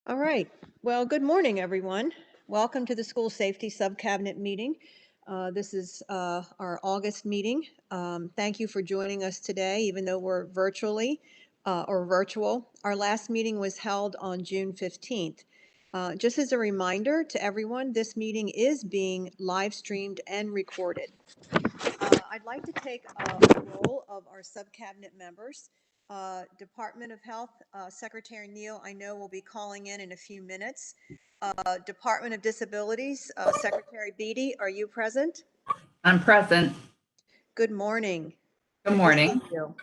All right. Well, good morning, everyone. Welcome to the School Safety Subcabinet meeting. This is our August meeting. Thank you for joining us today, even though we're virtually or virtual. Our last meeting was held on June 15th. Just as a reminder to everyone, this meeting is being live streamed and recorded. I'd like to take a roll of our subcabinet members. Department of Health, Secretary Neal, I know will be calling in a few minutes. Department of Disabilities, Secretary Beatty, are you present? I'm present. Good morning. Good morning. To see you.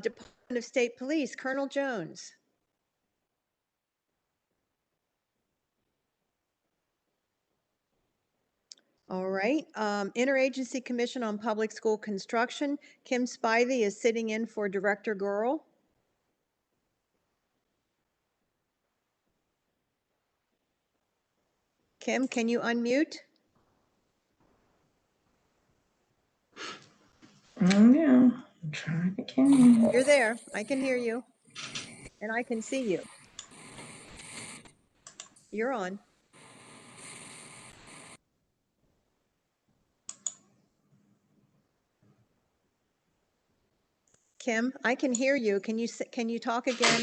Department of State Police, Colonel Jones. All right. Interagency Commission on Public School Construction, Kim Spivey is sitting in for Director Gurl. Kim, can you unmute? Oh no, I'm trying again. You're there. I can hear you. And I can see you. You're on. Kim, I can hear you. Can you talk again?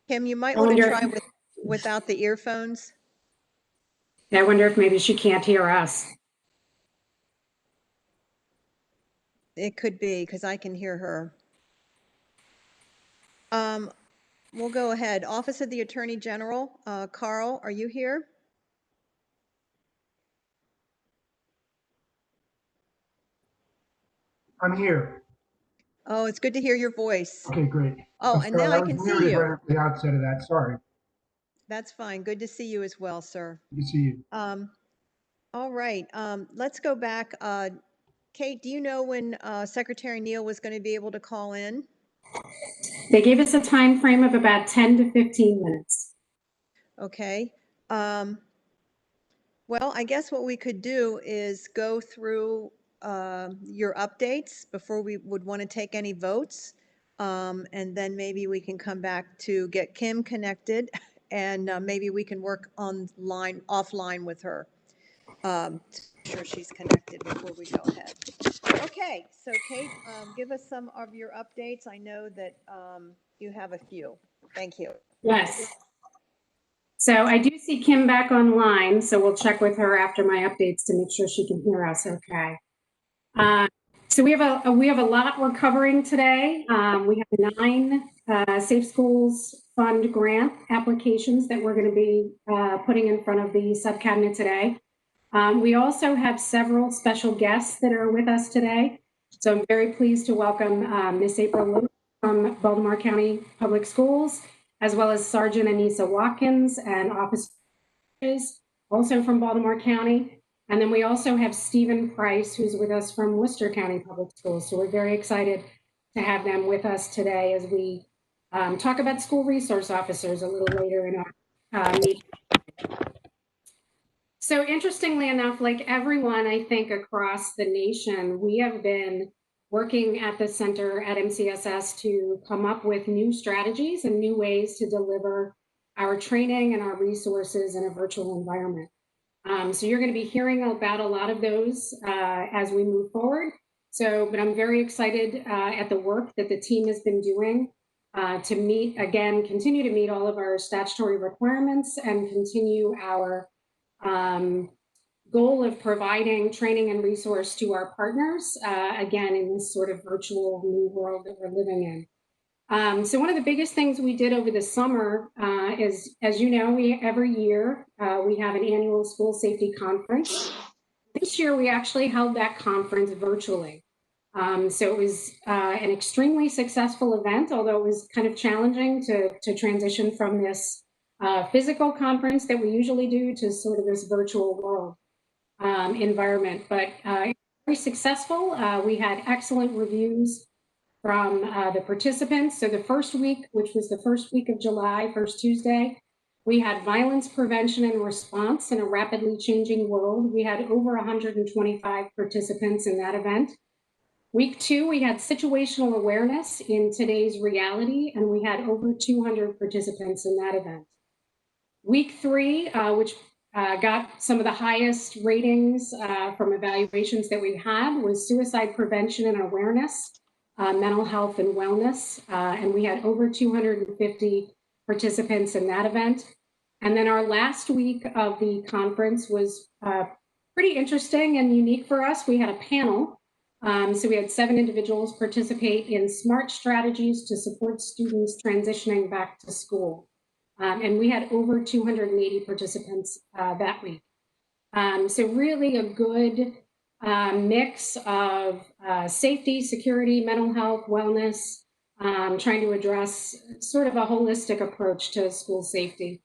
Kim, you might want to try without the earphones. I wonder if maybe she can't hear us. It could be because I can hear her. We'll go ahead. Office of the Attorney General, Carl, are you here? I'm here. Oh, it's good to hear your voice. Okay, great. Oh, and now I can see you. Right at the outset of that. Sorry. That's fine. Good to see you as well, sir. Good to see you. All right. Let's go back. Kate, do you know when Secretary Neal was going to be able to call in? They gave us a time frame of about 10 to 15 minutes. Okay. Well, I guess what we could do is go through your updates before we would want to take any votes. And then maybe we can come back to get Kim connected and maybe we can work offline with her. To make sure she's connected before we go ahead. Okay, so Kate, give us some of your updates. I know that you have a few. Thank you. Yes. So I do see Kim back online, so we'll check with her after my updates to make sure she can hear us okay. So we have a lot we're covering today. We have 9 Safe Schools Fund grant applications that we're going to be putting in front of the subcabinet today. We also have several special guests that are with us today. So I'm very pleased to welcome Miss April Lewis from Baltimore County Public Schools, as well as Sergeant Anissa Watkins and officers also from Baltimore County. And then we also have Stephen Price, who's with us from Worcester County Public Schools. So we're very excited to have them with us today as we talk about school resource officers a little later in our meeting. So interestingly enough, like everyone, I think across the nation, we have been working at the center at MCSS to come up with new strategies and new ways to deliver our training and our resources in a virtual environment. So you're going to be hearing about a lot of those as we move forward. But I'm very excited at the work that the team has been doing to continue to meet all of our statutory requirements and continue our goal of providing training and resource to our partners, again, in this sort of virtual new world that we're living in. So one of the biggest things we did over the summer is, as you know, every year we have an annual school safety conference. This year we actually held that conference virtually. So it was an extremely successful event, although it was kind of challenging to transition from this physical conference that we usually do to sort of this virtual world environment, but very successful. We had excellent reviews from the participants. So the first week, which was the first week of July, first Tuesday, we had violence prevention and response in a rapidly changing world. We had over 125 participants in that event. Week 2, we had situational awareness in today's reality, and we had over 200 participants in that event. Week 3, which got some of the highest ratings from evaluations that we had, was suicide prevention and awareness, mental health and wellness, and we had over 250 participants in that event. And then our last week of the conference was pretty interesting and unique for us. We had a panel. So we had 7 individuals participate in SMART strategies to support students transitioning back to school. And we had over 280 participants that week. So really a good mix of safety, security, mental health, wellness, trying to address sort of a holistic approach to school safety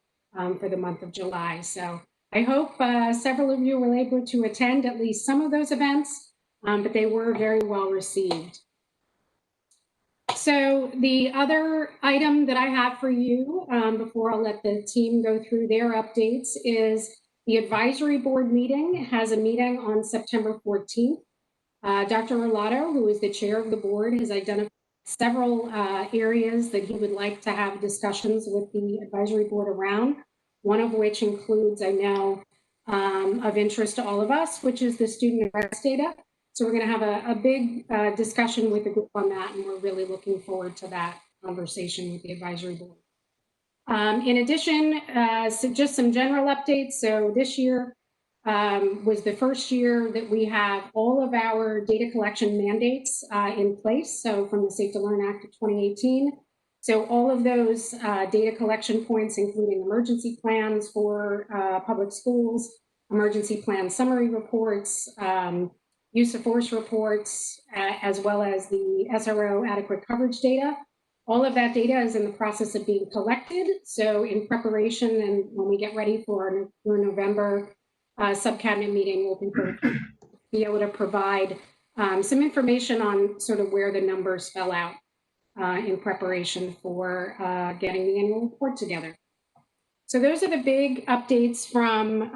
for the month of July. So I hope several of you were able to attend at least some of those events, but they were very well received. So the other item that I have for you before I'll let the team go through their updates is the advisory board meeting has a meeting on September 14th. Dr. Orlato, who is the chair of the board, has identified several areas that he would like to have discussions with the advisory board around, one of which includes, I know, of interest to all of us, which is the student arrest data. So we're going to have a big discussion with the group on that, and we're really looking forward to that conversation with the advisory board. In addition, so just some general updates. So this year was the first year that we have all of our data collection mandates in place. So from the Safe to Learn Act of 2018. So all of those data collection points, including emergency plans for public schools, emergency plan summary reports, use of force reports, as well as the SRO adequate coverage data. All of that data is in the process of being collected. So in preparation and when we get ready for our November subcabinet meeting, we'll be able to provide some information on sort of where the numbers fell out in preparation for getting the annual report together. So those are the big updates from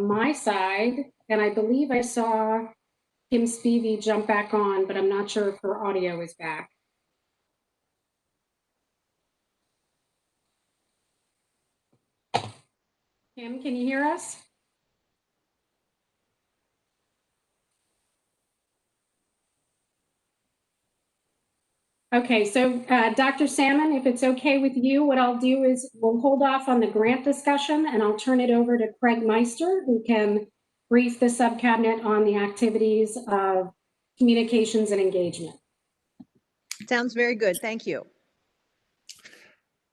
my side. And I believe I saw Kim Spivey jump back on, but I'm not sure if her audio is back. Kim, can you hear us? Okay, so Dr. Salmon, if it's okay with you, what I'll do is we'll hold off on the grant discussion and I'll turn it over to Craig Meister, who can brief the subcabinet on the activities of communications and engagement. Sounds very good. Thank you.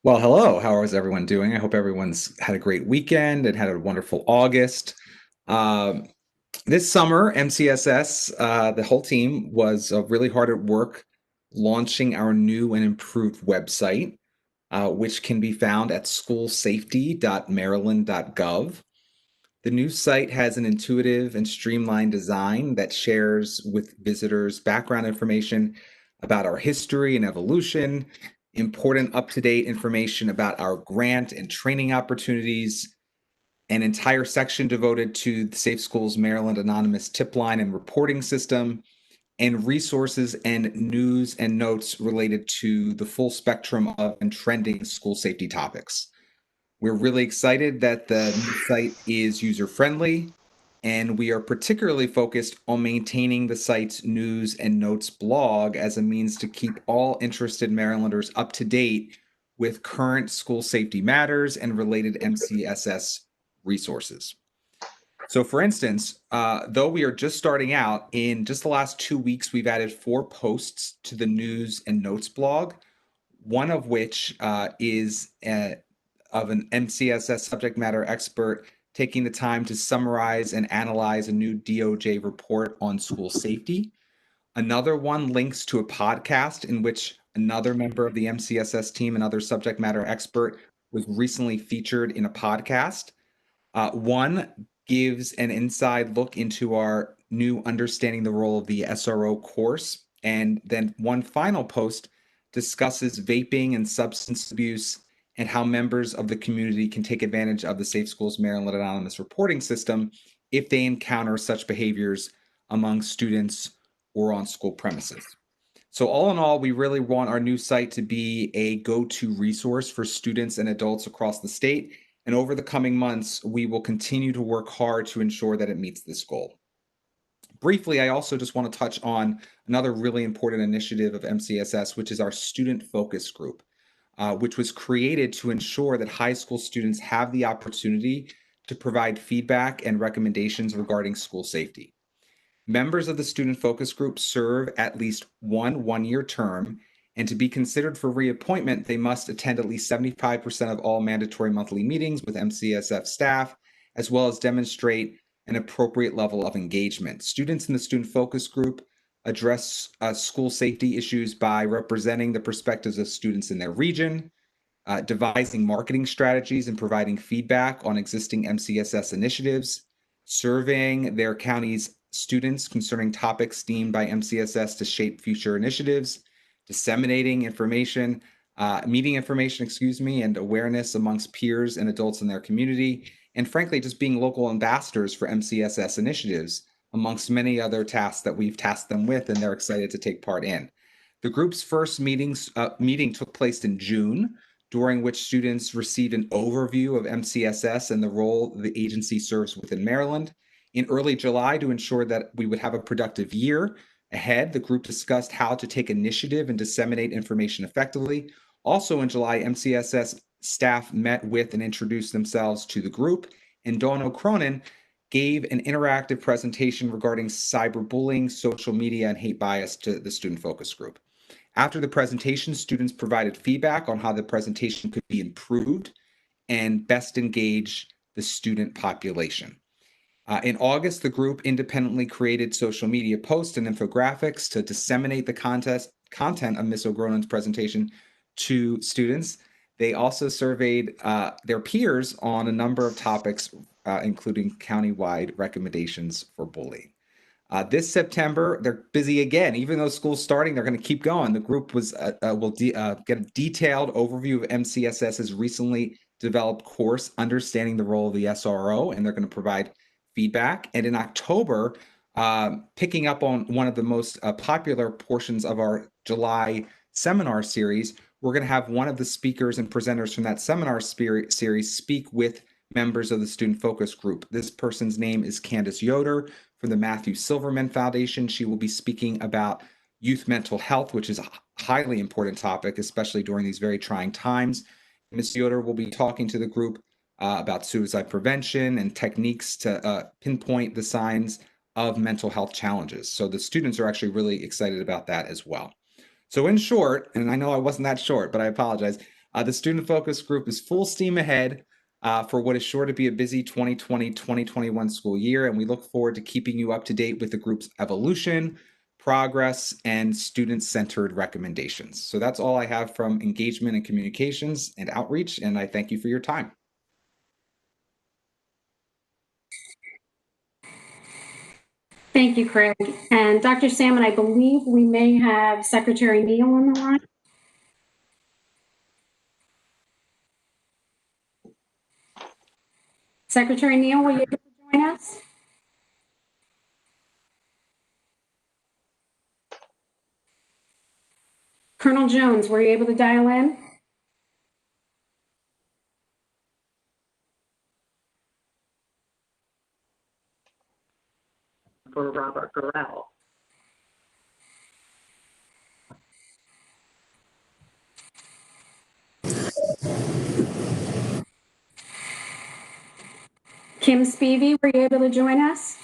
Well, hello. How is everyone doing? I hope everyone's had a great weekend and had a wonderful August. This summer, MCSS, the whole team was really hard at work launching our new and improved website, which can be found at schoolsafety.maryland.gov. The new site has an intuitive and streamlined design that shares with visitors background information about our history and evolution, important up-to-date information about our grant and training opportunities, an entire section devoted to the Safe Schools Maryland Anonymous tip line and reporting system, and resources and news and notes related to the full spectrum of and trending school safety topics. We're really excited that the new site is user-friendly, and we are particularly focused on maintaining the site's news and notes blog as a means to keep all interested Marylanders up to date with current school safety matters and related MCSS resources. So for instance, though we are just starting out, in just the last 2 weeks, we've added 4 posts to the news and notes blog, one of which is of an MCSS subject matter expert taking the time to summarize and analyze a new DOJ report on school safety. Another one links to a podcast in which another member of the MCSS team, another subject matter expert, was recently featured in a podcast. One gives an inside look into our new Understanding the Role of the SRO course. And then one final post discusses vaping and substance abuse and how members of the community can take advantage of the Safe Schools Maryland Anonymous reporting system if they encounter such behaviors among students or on school premises. So all in all, we really want our new site to be a go-to resource for students and adults across the state. And over the coming months, we will continue to work hard to ensure that it meets this goal. Briefly, I also just want to touch on another really important initiative of MCSS, which is our student focus group, which was created to ensure that high school students have the opportunity to provide feedback and recommendations regarding school safety. Members of the student focus group serve at least one-year term, and to be considered for reappointment, they must attend at least 75% of all mandatory monthly meetings with MCSF staff, as well as demonstrate an appropriate level of engagement. Students in the student focus group address school safety issues by representing the perspectives of students in their region, devising marketing strategies and providing feedback on existing MCSS initiatives, surveying their county's students concerning topics deemed by MCSS to shape future initiatives, disseminating information, meeting information, and awareness amongst peers and adults in their community, and frankly, just being local ambassadors for MCSS initiatives, amongst many other tasks that we've tasked them with and they're excited to take part in. The group's first meeting took place in June, during which students received an overview of MCSS and the role the agency serves within Maryland. In early July, to ensure that we would have a productive year ahead, the group discussed how to take initiative and disseminate information effectively. Also in July, MCSS staff met with and introduced themselves to the group, and Dawn O'Cronin gave an interactive presentation regarding cyberbullying, social media, and hate bias to the student focus group. After the presentation, students provided feedback on how the presentation could be improved and best engage the student population. In August, the group independently created social media posts and infographics to disseminate the content of Ms. O'Gronin's presentation to students. They also surveyed their peers on a number of topics, including countywide recommendations for bullying. This September, they're busy again. Even though school's starting, they're going to keep going. The group will get a detailed overview of MCSS's recently developed course, Understanding the Role of the SRO, and they're going to provide feedback. And in October, picking up on one of the most popular portions of our July seminar series, we're going to have one of the speakers and presenters from that seminar series speak with members of the student focus group. This person's name is Candace Yoder from the Matthew Silverman Foundation. She will be speaking about youth mental health, which is a highly important topic, especially during these very trying times. Ms. Yoder will be talking to the group about suicide prevention and techniques to pinpoint the signs of mental health challenges. So the students are actually really excited about that as well. So in short, and I know I wasn't that short, but I apologize, the student focus group is full steam ahead for what is sure to be a busy 2020-2021 school year, and we look forward to keeping you up to date with the group's evolution, progress, and student-centered recommendations. So that's all I have from engagement and communications and outreach, and I thank you for your time. Thank you, Craig. And Dr. Salmon, I believe we may have Secretary Neal on the line. Secretary Neal, will you able to join us? Colonel Jones, were you able to dial in? For Robert Garrell. Kim Spivey, were you able to join us?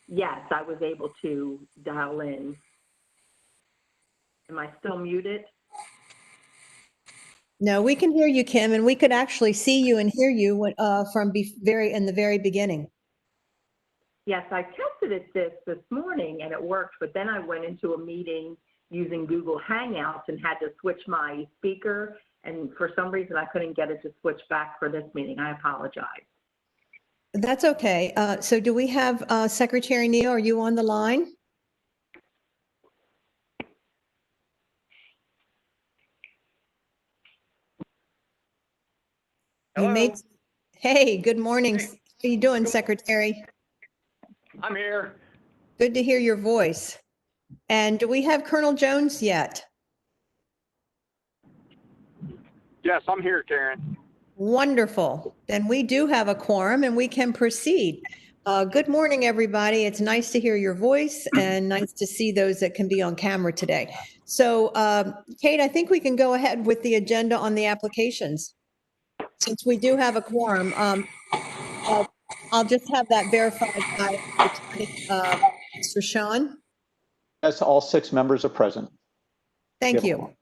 Yes, I was able to dial in. Am I still muted? No, we can hear you, Kim, and we could actually see you and hear you from in the very beginning. Yes, I tested it this morning and it worked, but then I went into a meeting using Google Hangouts and had to switch my speaker, and for some reason I couldn't get it to switch back for this meeting. I apologize. That's okay. So do we have Secretary Neal? Are you on the line? Hello. Hey, good morning. Hey. How are you doing, Secretary? I'm here. Good to hear your voice. And do we have Colonel Jones yet? Yes, I'm here, Karen. Wonderful. Then we do have a quorum and we can proceed. Good morning, everybody. It's nice to hear your voice and nice to see those that can be on camera today. So, Kate, I think we can go ahead with the agenda on the applications. Since we do have a quorum, I'll just have that verified by Mr. Sean. Yes, all 6 members are present. Thank Yep. you.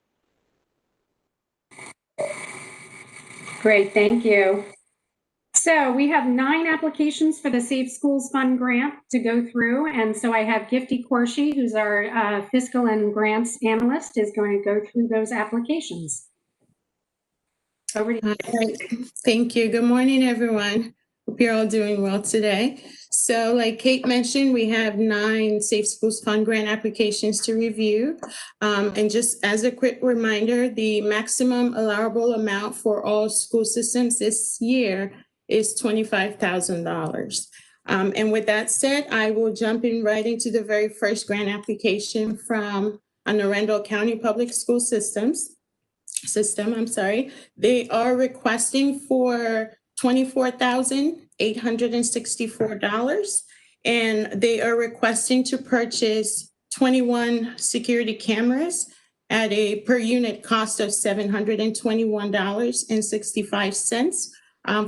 Great, thank you. So we have 9 applications for the Safe Schools Fund grant to go through. And so I have Gifty Corshi, who's our fiscal and grants analyst, is going to go through those applications. Over to you. All right. Thank you. Good morning, everyone. Hope you're all doing well today. So like Kate mentioned, we have 9 Safe Schools Fund grant applications to review. And just as a quick reminder, the maximum allowable amount for all school systems this year is $25,000. And with that said, I will jump in right into the very first grant application from Anne Arundel County Public School System. They are requesting for $24,864, and they are requesting to purchase 21 security cameras at a per unit cost of $721.65,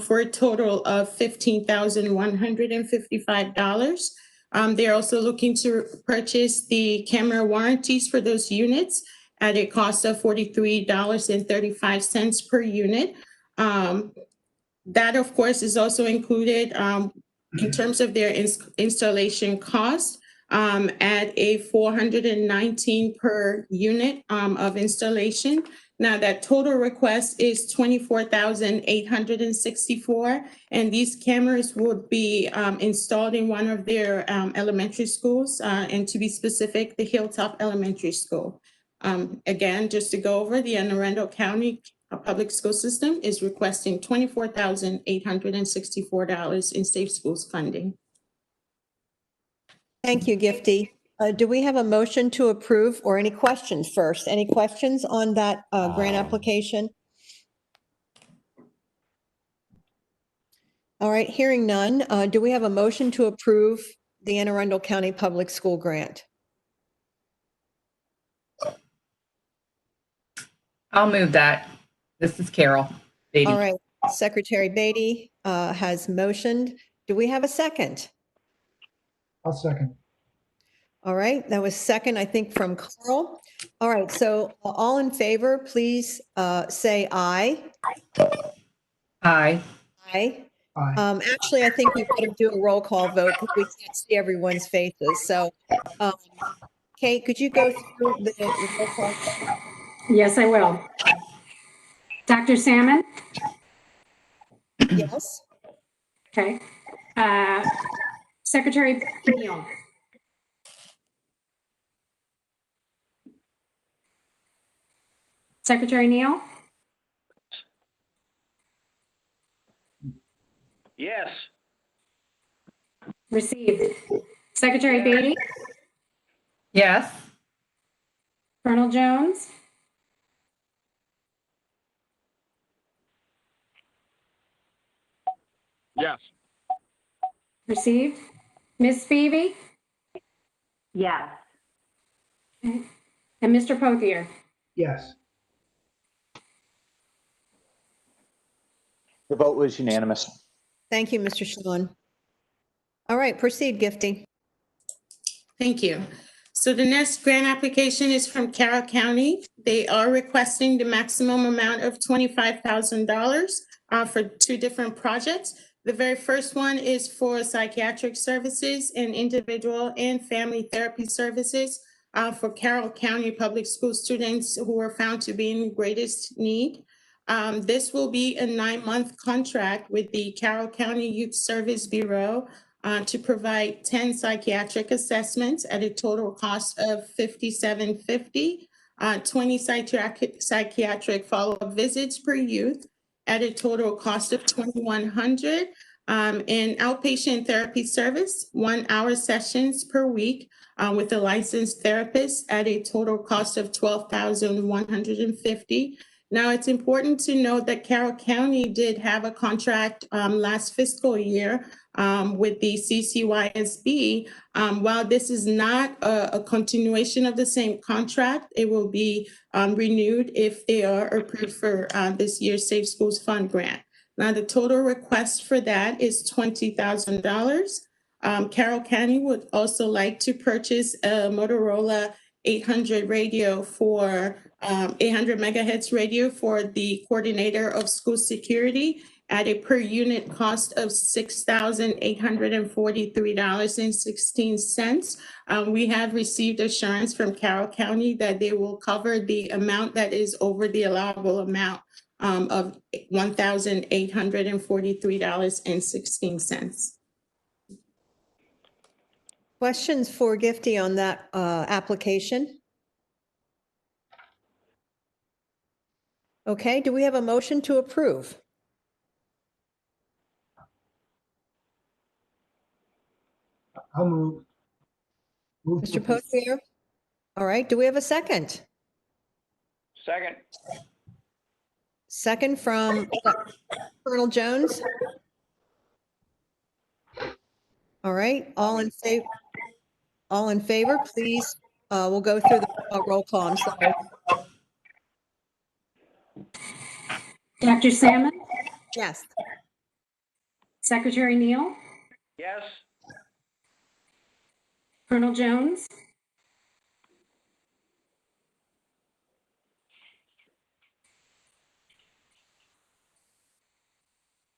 for a total of $15,155. They're also looking to purchase the camera warranties for those units at a cost of $43.35 per unit. That, of course, is also included in terms of their installation cost at a $419 per unit of installation. Now, that total request is $24,864, and these cameras would be installed in one of their elementary schools, and to be specific, the Hilltop Elementary School. Again, just to go over, the Anne Arundel County Public School System is requesting $24,864 in Safe Schools funding. Thank you, Gifty. Do we have a motion to approve or any questions first? Any questions on that grant application? All right, hearing none. Do we have a motion to approve the Anne Arundel County Public School grant? I'll move that. This is Carol Beatty. All right, Secretary Beatty has motioned. Do we have a second? I'll second. All right, that was second, I think, from Carl. All right, so all in favor, please say aye. Aye. Aye. Aye. Actually, I think we better do a roll call vote because we can't see everyone's faces. So, Kate, could you go through the roll call? Yes, I will. Dr. Salmon? Yes. Okay. Secretary Neal? Secretary Neal? Yes. Received. Secretary Beatty? Yes. Colonel Jones? Yes. Received. Ms. Spivey? Yes. And Mr. Pothier? Yes. The vote was unanimous. Thank you, Mr. Sean. All right, proceed, Gifty. Thank you. So the next grant application is from Carroll County. They are requesting the maximum amount of $25,000 for 2 different projects. The very first one is for psychiatric services and individual and family therapy services for Carroll County public school students who are found to be in greatest need. This will be a 9-month contract with the Carroll County Youth Service Bureau to provide 10 psychiatric assessments at a total cost of $57.50, 20 psychiatric follow-up visits per youth at a total cost of $2,100, and outpatient therapy service, 1 hour sessions per week with a licensed therapist at a total cost of $12,150. Now, it's important to note that Carroll County did have a contract last fiscal year with the CCYSB. While this is not a continuation of the same contract, it will be renewed if they are approved for this year's Safe Schools Fund grant. Now, the total request for that is $20,000. Carroll County would also like to purchase a Motorola 800 radio for 800 megahertz radio for the coordinator of school security at a per unit cost of $6,843.16. We have received assurance from Carroll County that they will cover the amount that is over the allowable amount of $1,843.16. Questions for Gifty on that application? Okay, do we have a motion to approve? I'll move. Move to Mr. Potier? All right, do we have a second? Second. Second from Colonel Jones? All right, all in favor, please. We'll go through the roll call. I'm sorry. Dr. Salmon, Yes. Secretary Neal, Yes. Colonel Jones,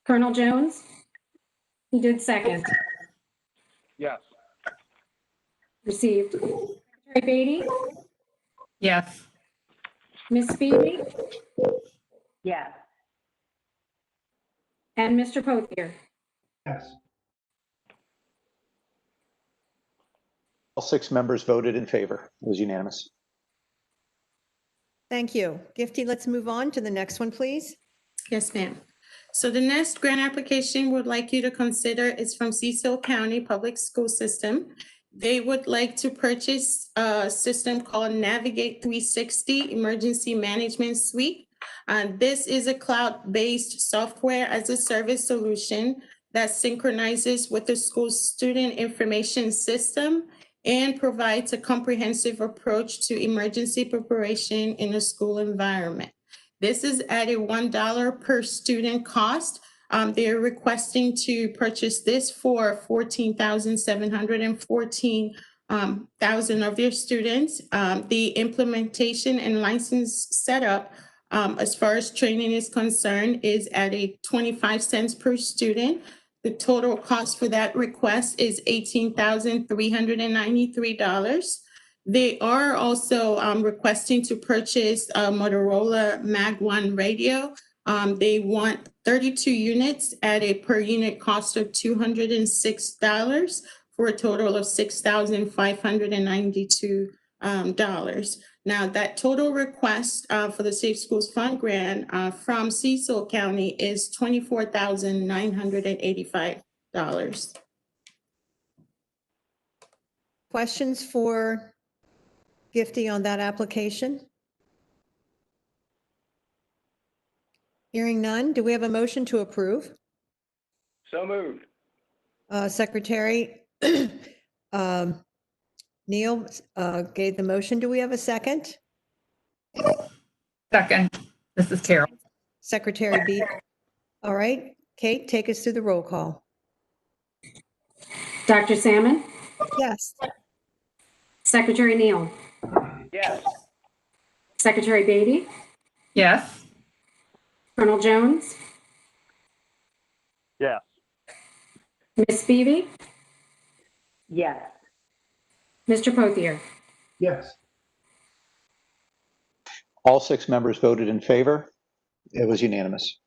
Colonel Jones, he did second. Yes. Received. Secretary Beatty, Yes. Ms. Phoebe, Yes. and Mr. Potier. Yes. All 6 members voted in favor. It was unanimous. Thank you. Gifty, let's move on to the next one, please. Yes, ma'am. So the next grant application would like you to consider is from Cecil County Public School System. They would like to purchase a system called Navigate 360 Emergency Management Suite. This is a cloud-based software as a service solution that synchronizes with the school's student information system and provides a comprehensive approach to emergency preparation in a school environment. This is at a $1 per student cost. They're requesting to purchase this for 14,714 thousand of their students. The implementation and license setup, as far as training is concerned, is at a 25 cents per student. The total cost for that request is $18,393. They are also requesting to purchase a Motorola Mag 1 radio. They want 32 units at a per unit cost of $206 for a total of $6,592. Now, that total request for the Safe Schools Fund grant from Cecil County is $24,985. Questions for Gifty on that application? Hearing none, do we have a motion to approve? So moved. Secretary Neal gave the motion. Do we have a second? Second. This is Carol. Secretary Beat. All right, Kate, take us through the roll call. Dr. Salmon, Yes. Secretary Neal, Yes. Secretary Beatty, Yes. Colonel Jones, Yes. Ms. Phoebe, Yes. Mr. Potier. Yes. All 6 members voted in favor. It was unanimous.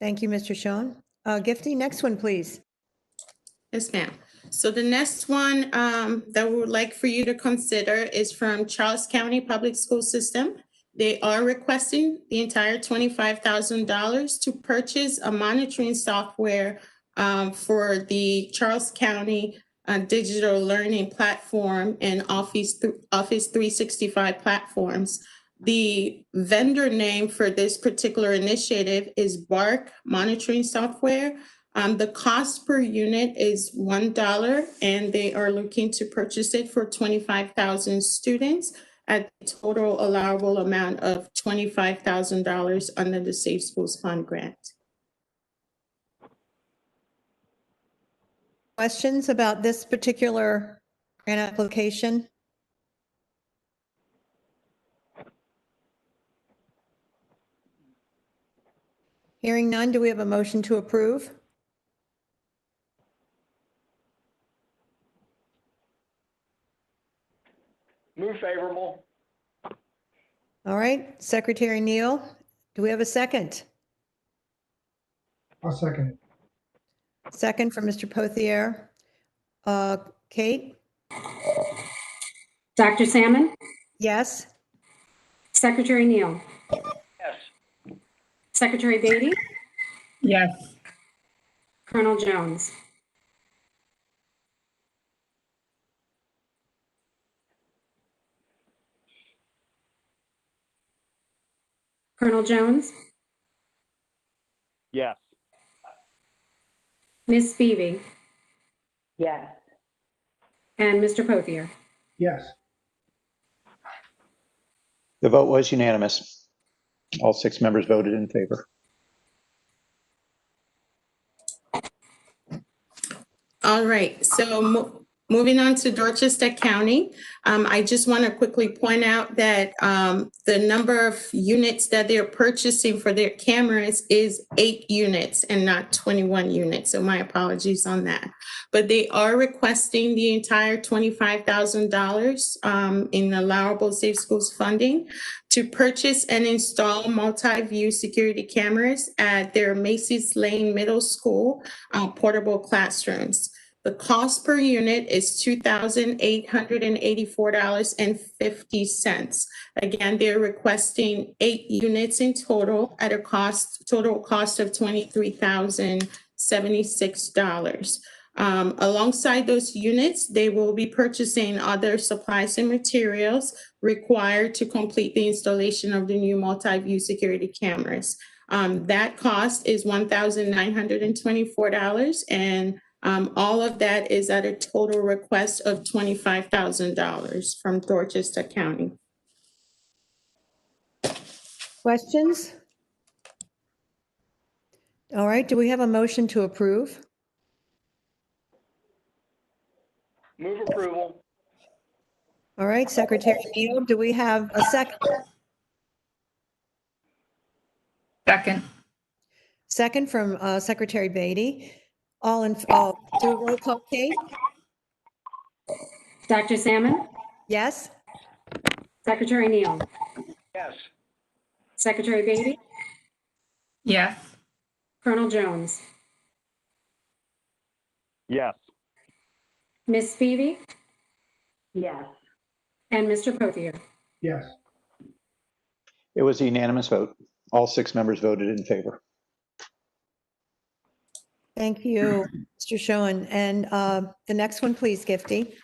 Thank you, Mr. Sean. Gifty, next one, please. Yes, ma'am. So the next one that we would like for you to consider is from Charles County Public School System. They are requesting the entire $25,000 to purchase a monitoring software for the Charles County digital learning platform and Office 365 platforms. The vendor name for this particular initiative is Bark Monitoring Software. The cost per unit is $1, and they are looking to purchase it for 25,000 students at the total allowable amount of $25,000 under the Safe Schools Fund grant. Questions about this particular grant application? Hearing none, do we have a motion to approve? Move favorable. All right, Secretary Neal, do we have a second? I'll second it. Second from Mr. Pothier. Kate? Dr. Salmon, Yes? Secretary Neal, Yes. Secretary Beatty, Yes. Colonel Jones. Colonel Jones, Yes. Ms. Spivey, Yes. and Mr. Pothier. Yes. The vote was unanimous. All 6 members voted in favor. All right, so moving on to Dorchester County, I just want to quickly point out that the number of units that they're purchasing for their cameras is 8 units and not 21 units. So my apologies on that. But they are requesting the entire $25,000 in allowable Safe Schools funding to purchase and install multi-view security cameras at their Macy's Lane Middle School portable classrooms. The cost per unit is $2,884.50. Again, they're requesting 8 units in total at a total cost of $23,076. Alongside those units, they will be purchasing other supplies and materials required to complete the installation of the new multi-view security cameras. That cost is $1,924, and all of that is at a total request of $25,000 from Dorchester County. Questions? All right, do we have a motion to approve? Move approval. All right, Secretary Neal, do we have a second? Second. Second from Secretary Beatty. Do a roll call, Kate? Dr. Salmon, Yes? Secretary Neal, Yes. Secretary Beatty, Yes. Colonel Jones, Yes. Ms. Spivey, Yes. and Mr. Pothier. Yes. It was a unanimous vote. All 6 members voted in favor. Thank you, Mr. Schoen. And the next one, please, Gifty.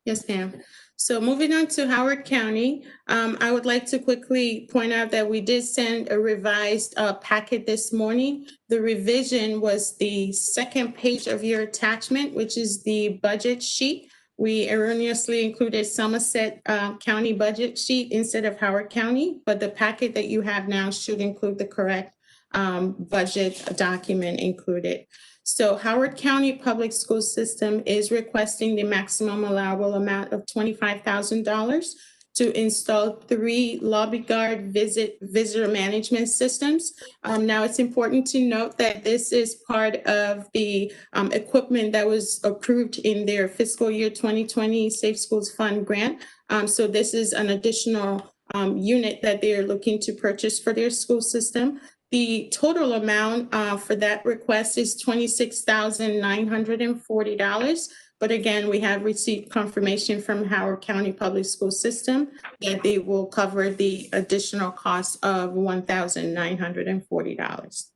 Yes, ma'am. So moving on to Howard County, I would like to quickly point out that we did send a revised packet this morning. The revision was the second page of your attachment, which is the budget sheet. We erroneously included Somerset County budget sheet instead of Howard County, but the packet that you have now should include the correct budget document included. So Howard County Public School System is requesting the maximum allowable amount of $25,000 to install 3 lobby guard visitor management systems. Now it's important to note that this is part of the equipment that was approved in their fiscal year 2020 Safe Schools Fund grant. So this is an additional unit that they're looking to purchase for their school system. The total amount for that request is $26,940. But again, we have received confirmation from Howard County Public School System that they will cover the additional cost of $1,940.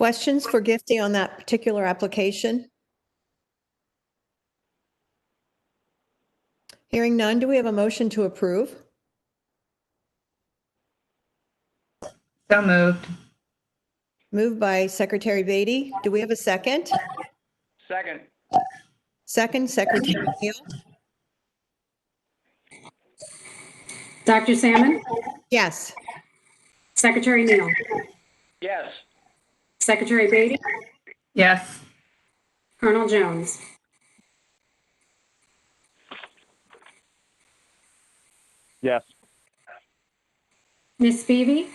Questions for Gifty on that particular application? Hearing none, do we have a motion to approve? So moved. Moved by Secretary Beatty. Do we have a second? Second. Second, Secretary Neal. Dr. Salmon? Yes. Secretary Neal? Yes. Secretary Beatty? Yes. Colonel Jones? Yes. Ms. Spivey?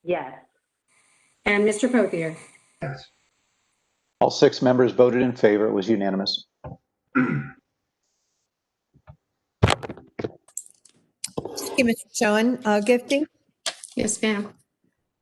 Yes. And Mr. Pothier? Yes. All 6 members voted in favor. It was unanimous. Thank you, Mr. Schoen. Gifty? Yes, ma'am.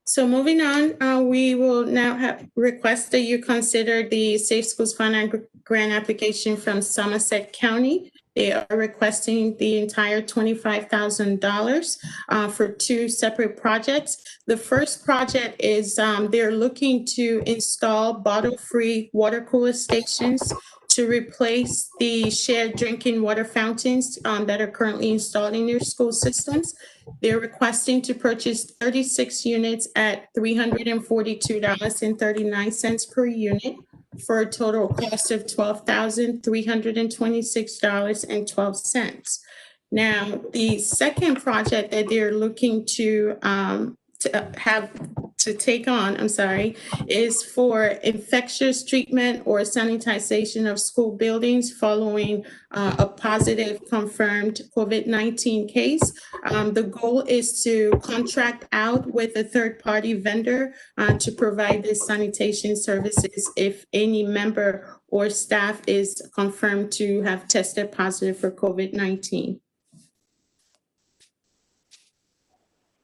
So moving on, we will now have request that you consider the Safe Schools Fund grant application from Somerset County. They are requesting the entire $25,000 for 2 separate projects. The first project is they're looking to install bottle-free water cooler stations to replace the shared drinking water fountains that are currently installed in their school systems. They're requesting to purchase 36 units at $342.39 per unit for a total cost of $12,326.12. Now, the second project that they're looking to take on, is for infectious treatment or sanitization of school buildings following a positive confirmed COVID-19 case. The goal is to contract out with a third-party vendor to provide the sanitation services if any member or staff is confirmed to have tested positive for COVID-19.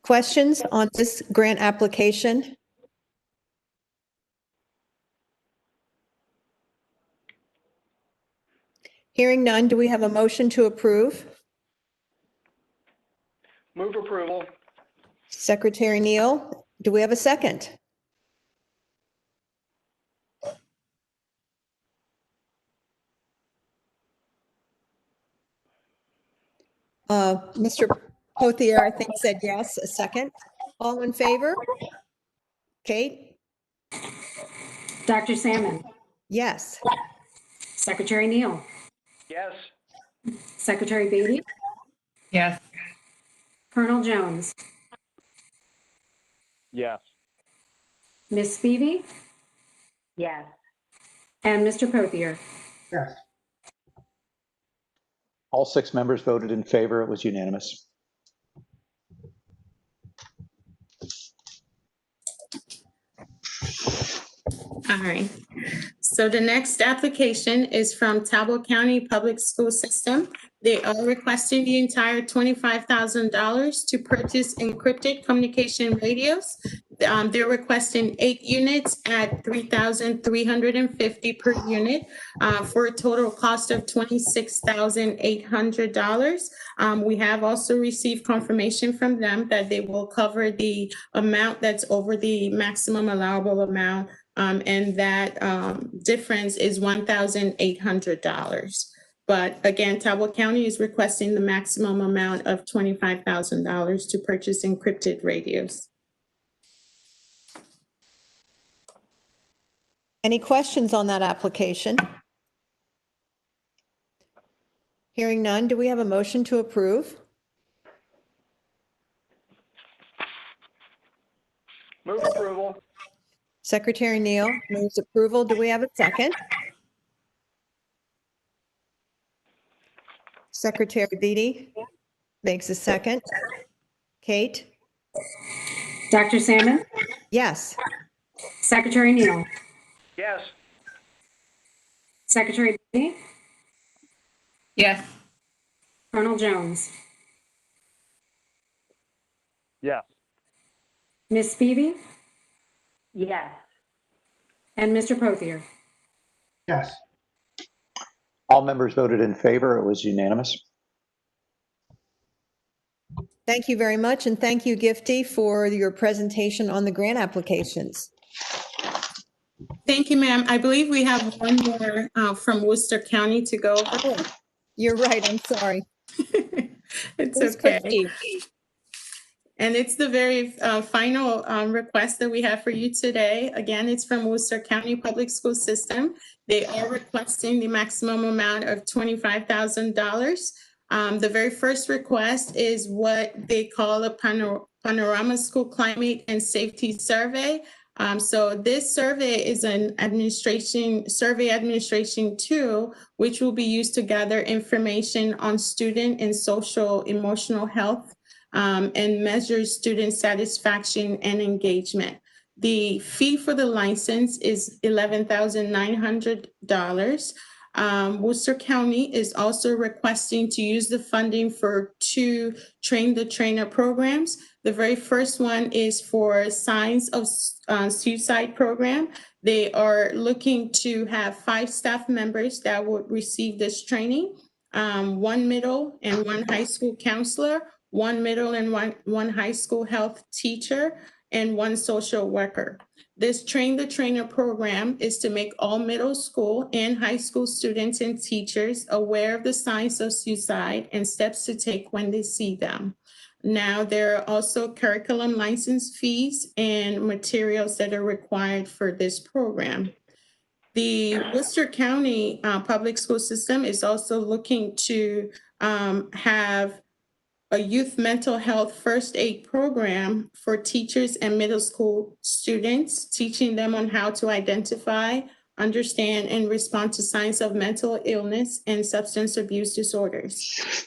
Questions on this grant application? Hearing none, do we have a motion to approve? Move approval. Secretary Neal, do we have a second? Mr. Pothier, I think, said yes, a second. All in favor? Kate? Dr. Salmon? Yes. Secretary Neal? Yes. Secretary Beatty? Yes. Colonel Jones? Yes. Ms. Spivey? Yes. And Mr. Pothier? Yes. All 6 members voted in favor. It was unanimous. All right. So the next application is from Talbot County Public School System. They are requesting the entire $25,000 to purchase encrypted communication radios. They're requesting 8 units at $3,350 per unit for a total cost of $26,800. We have also received confirmation from them that they will cover the amount that's over the maximum allowable amount. And that difference is $1,800. But again, Talbot County is requesting the maximum amount of $25,000 to purchase encrypted radios. Any questions on that application? Hearing none, do we have a motion to approve? Move approval. Secretary Neal moves approval. Do we have a second? Secretary Beatty makes a second. Kate? Dr. Salmon? Yes. Secretary Neal? Yes. Secretary Beatty? Yes. Colonel Jones? Yes. Ms. Spivey? Yes. And Mr. Pothier? Yes. All members voted in favor. It was unanimous. Thank you very much, and thank you, Gifty, for your presentation on the grant applications. Thank you, ma'am. I believe we have one more from Worcester County to go over. Oh, you're right. I'm sorry. It's Please okay. proceed. And it's the very final request that we have for you today. Again, it's from Worcester County Public School System. They are requesting the maximum amount of $25,000. The very first request is what they call a panorama school climate and safety survey. So this survey is an survey administration tool, which will be used to gather information on student and social emotional health and measures student satisfaction and engagement. The fee for the license is $11,900. Worcester County is also requesting to use the funding for 2 Train the Trainer programs. The very first one is for Signs of Suicide program. They are looking to have 5 staff members that would receive this training, 1 middle and 1 high school counselor, 1 middle and one high school health teacher, and 1 social worker. This Train the Trainer program is to make all middle school and high school students and teachers aware of the signs of suicide and steps to take when they see them. Now, there are also curriculum license fees and materials that are required for this program. The Worcester County Public School System is also looking to have a youth mental health first aid program for teachers and middle school students, teaching them on how to identify, understand, and respond to signs of mental illness and substance abuse disorders.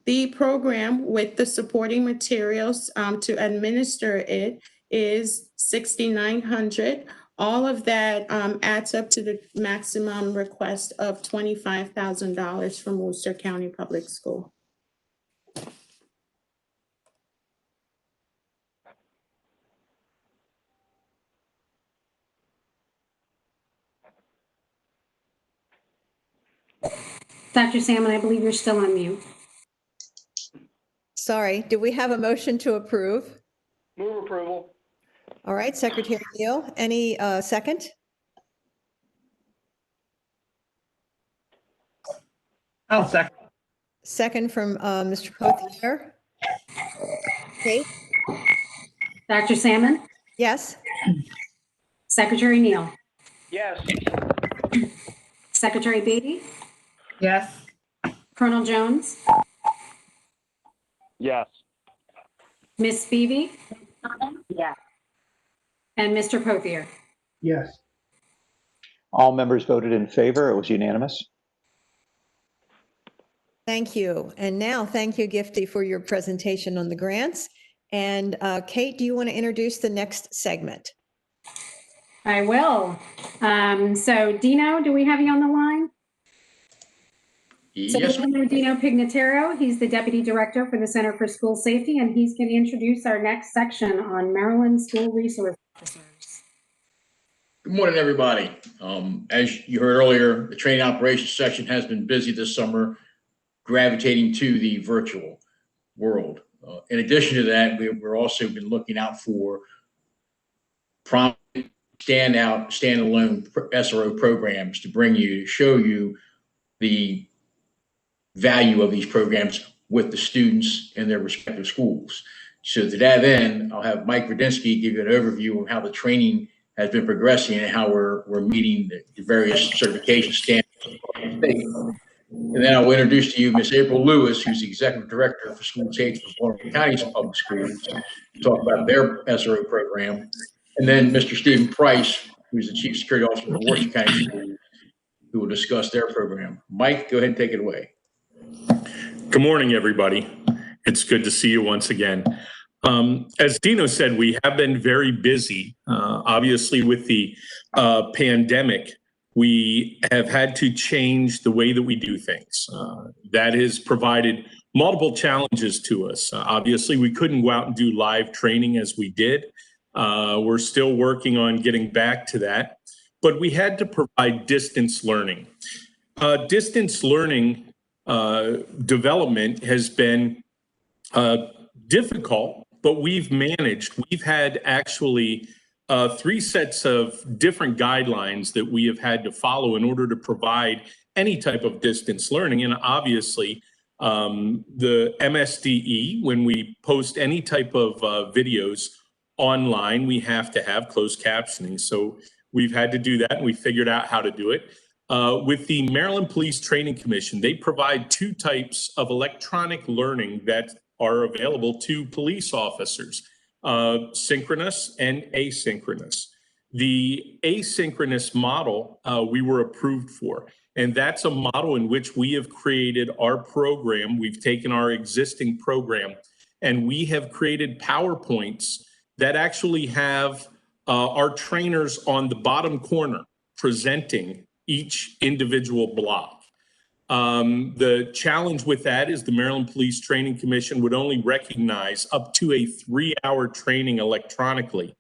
The program with the supporting materials to administer it is $6,900. All of that adds up to the maximum request of $25,000 from Worcester County Public School. Dr. Salmon, I believe you're still on mute. Sorry, do we have a motion to approve? Move approval. All right, Secretary Neal, any second? I'll second. Second from Mr. Pothier. Kate? Dr. Salmon, Yes? Secretary Neal, Yes. Secretary Beatty, Yes. Colonel Jones, Yes. Ms. Spivey, Yes. and Mr. Pothier. Yes. All members voted in favor. It was unanimous. Thank you. And now, thank you, Gifty, for your presentation on the grants. And Kate, do you want to introduce the next segment? I will. So Dino, do we have you on the line? So Yes, we have Dino Pignataro. He's the Deputy Director for the Center for School Safety, and he's going to introduce our next section on Maryland School Resource Officers. good morning, everybody. As you heard earlier, the training operations section has been busy this summer, gravitating to the virtual world. In addition to that, we're also been looking out for prominent, standalone SRO programs to show you the value of these programs with the students in their respective schools. So to that end, I'll have Mike Radinsky give you an overview of how the training has been progressing and how we're meeting the various certification standards across the state. And then I'll introduce to you Ms. April Lewis, who's the Executive Director for School Safety for Baltimore County's Public Schools, to talk about their SRO program. And then Mr. Stephen Price, who's the Chief Security Officer for Worcester County Schools, who will discuss their program. Mike, go ahead and take it away. Good morning, everybody. It's good to see you once again. As Dino said, we have been very busy. Obviously, with the pandemic, we have had to change the way that we do things. That has provided multiple challenges to us. Obviously, we couldn't go out and do live training as we did. We're still working on getting back to that, but we had to provide distance learning. Distance learning development has been difficult, but we've managed. We've had actually three sets of different guidelines that we have had to follow in order to provide any type of distance learning. And obviously, the MSDE, when we post any type of videos online, we have to have closed captioning. So we've had to do that, and we figured out how to do it. With the Maryland Police Training Commission, they provide two types of electronic learning that are available to police officers, synchronous and asynchronous. The asynchronous model we were approved for, and that's a model in which we have created our program. We've taken our existing program and we have created PowerPoints that actually have our trainers on the bottom corner presenting each individual block. The challenge with that is the Maryland Police Training Commission would only recognize up to a 3-hour training electronically.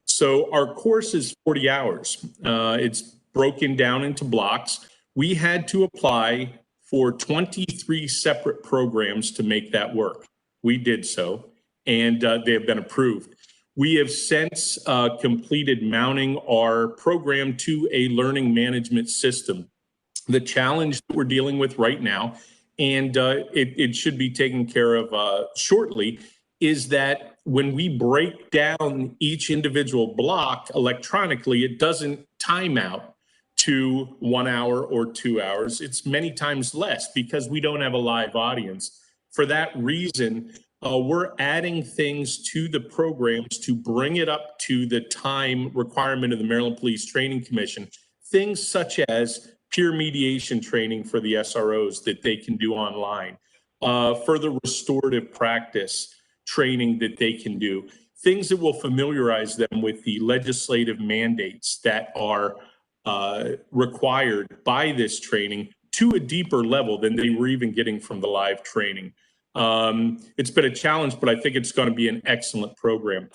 So our course is 40 hours. It's broken down into blocks. We had to apply for 23 separate programs to make that work. We did so, and they have been approved. We have since completed mounting our program to a learning management system. The challenge that we're dealing with right now, and it should be taken care of shortly, is that when we break down each individual block electronically, it doesn't time out to 1 hour or 2 hours. It's many times less because we don't have a live audience. For that reason, we're adding things to the programs to bring it up to the time requirement of the Maryland Police Training Commission. Things such as peer mediation training for the SROs that they can do online, further restorative practice training that they can do, things that will familiarize them with the legislative mandates that are required by this training to a deeper level than they were even getting from the live training. It's been a challenge, but I think it's going to be an excellent program.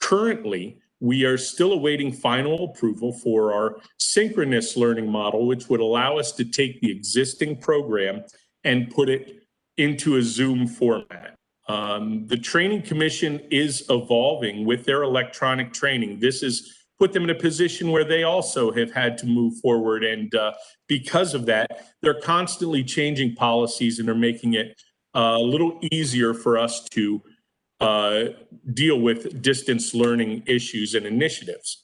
Currently, we are still awaiting final approval for our synchronous learning model, which would allow us to take the existing program and put it into a Zoom format. The Training Commission is evolving with their electronic training. This has put them in a position where they also have had to move forward. And because of that, they're constantly changing policies and are making it a little easier for us to deal with distance learning issues and initiatives.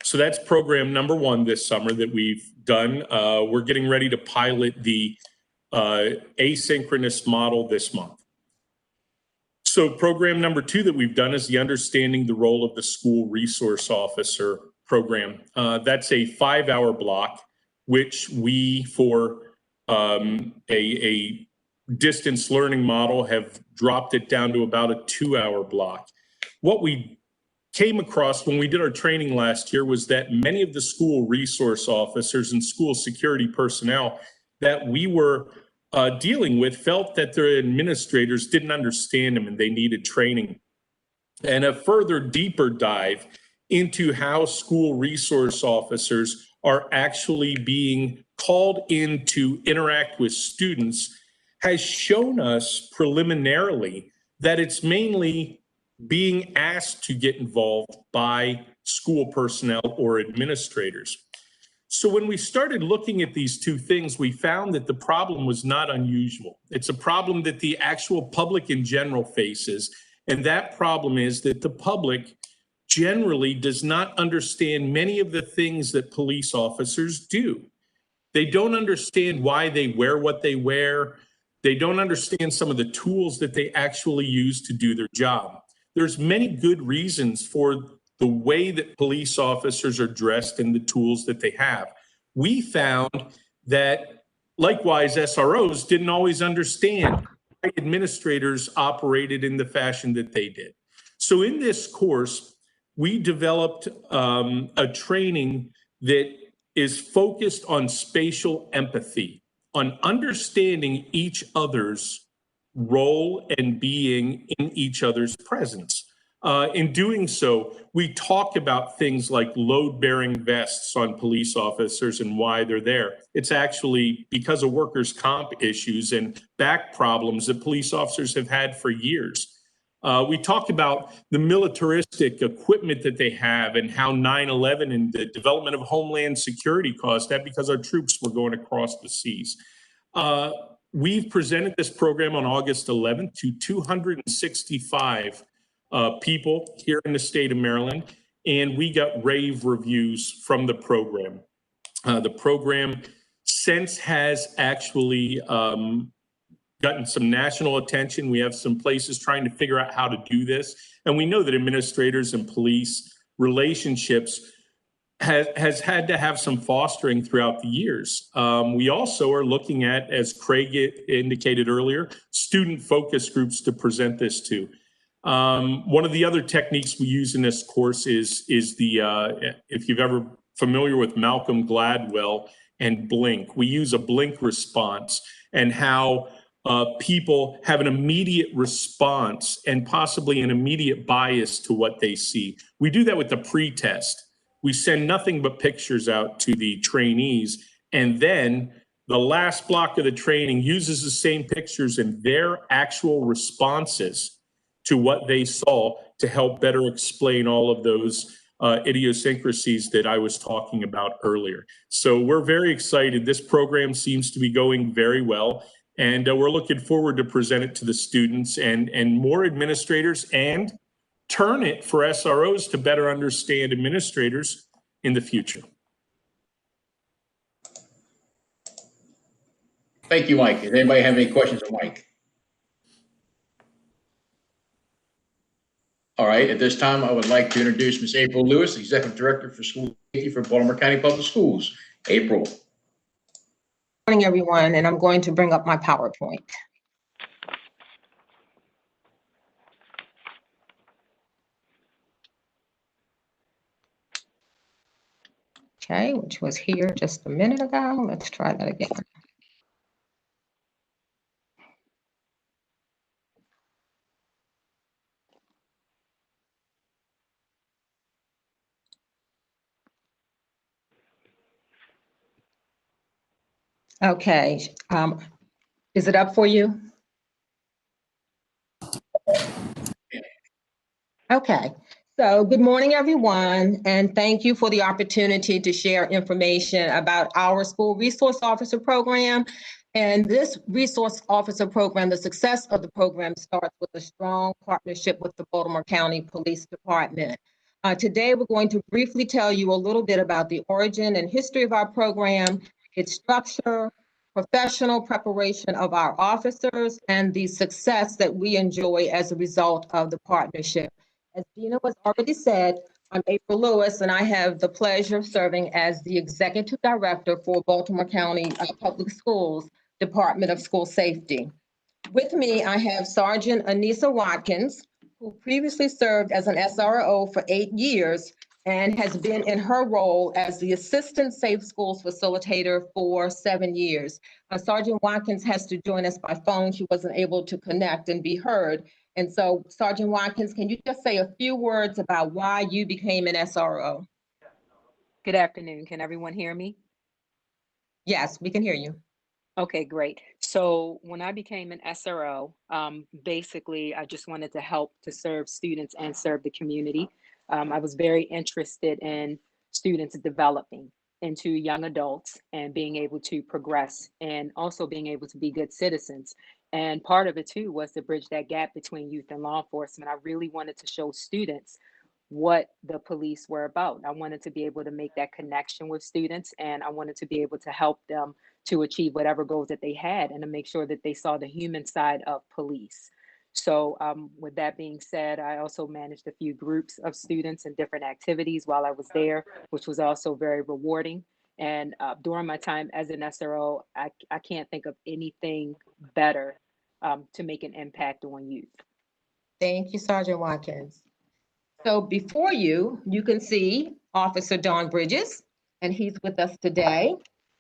So that's program number one this summer that we've done. We're getting ready to pilot the asynchronous model this month. So program number two that we've done is the Understanding the Role of the School Resource Officer program. That's a 5-hour block, which we, for a distance learning model, have dropped it down to about a 2-hour block. What we came across when we did our training last year was that many of the school resource officers and school security personnel that we were dealing with felt that their administrators didn't understand them and they needed training. And a further deeper dive into how school resource officers are actually being called in to interact with students has shown us preliminarily that it's mainly being asked to get involved by school personnel or administrators. So when we started looking at these two things, we found that the problem was not unusual. It's a problem that the actual public in general faces. And that problem is that the public generally does not understand many of the things that police officers do. They don't understand why they wear what they wear. They don't understand some of the tools that they actually use to do their job. There's many good reasons for the way that police officers are dressed and the tools that they have. We found that likewise SROs didn't always understand why administrators operated in the fashion that they did. So in this course, we developed a training that is focused on spatial empathy, on understanding each other's role and being in each other's presence. In doing so, we talk about things like load-bearing vests on police officers and why they're there. It's actually because of workers' comp issues and back problems that police officers have had for years. We talked about the militaristic equipment that they have and how 9/11 and the development of Homeland Security caused that because our troops were going across the seas. We've presented this program on August 11th to 265 people here in the state of Maryland, and we got rave reviews from the program. The program since has actually gotten some national attention. We have some places trying to figure out how to do this. And we know that administrators and police relationships has had to have some fostering throughout the years. We also are looking at, as Craig indicated earlier, student focus groups to present this to. One of the other techniques we use in this course is the, if you've ever familiar with Malcolm Gladwell and Blink, we use a Blink response and how people have an immediate response and possibly an immediate bias to what they see. We do that with the pre-test. We send nothing but pictures out to the trainees, and then the last block of the training uses the same pictures and their actual responses to what they saw to help better explain all of those idiosyncrasies that I was talking about earlier. So we're very excited. This program seems to be going very well. And we're looking forward to present it to the students and more administrators and turn it for SROs to better understand administrators in the future. Thank you, Mike. Does anybody have any questions of Mike? All right, at this time, I would like to introduce Ms. April Lewis, Executive Director for School Safety for Baltimore County Public Schools. April. Good morning, everyone, and I'm going to bring up my PowerPoint. Okay, which was here just a minute ago. Let's try that again. Okay, is it up for you? Okay, so good morning, everyone, and thank you for the opportunity to share information about our school resource officer program. And this resource officer program, the success of the program starts with a strong partnership with the Baltimore County Police Department. Today, we're going to briefly tell you a little bit about the origin and history of our program, its structure, professional preparation of our officers, and the success that we enjoy as a result of the partnership. As Gina has already said, I'm April Lewis, and I have the pleasure of serving as the Executive Director for Baltimore County Public Schools Department of School Safety. With me, I have Sergeant Anissa Watkins, who previously served as an SRO for 8 years and has been in her role as the Assistant Safe Schools Facilitator for 7 years. Sergeant Watkins has to join us by phone. She wasn't able to connect and be heard. And so, Sergeant Watkins, can you just say a few words about why you became an SRO? Good afternoon. Can everyone hear me? Yes, we can hear you. Okay, great. So when I became an SRO, basically, I just wanted to help to serve students and serve the community. I was very interested in students developing into young adults and being able to progress and also being able to be good citizens. And part of it too was to bridge that gap between youth and law enforcement. I really wanted to show students what the police were about. I wanted to be able to make that connection with students, and I wanted to be able to help them to achieve whatever goals that they had and to make sure that they saw the human side of police. So with that being said, I also managed a few groups of students and different activities while I was there, which was also very rewarding. And during my time as an SRO, I can't think of anything better to make an impact on youth. Thank you, Sergeant Watkins. So before you, you can see Officer Don Bridges, and he's with us today.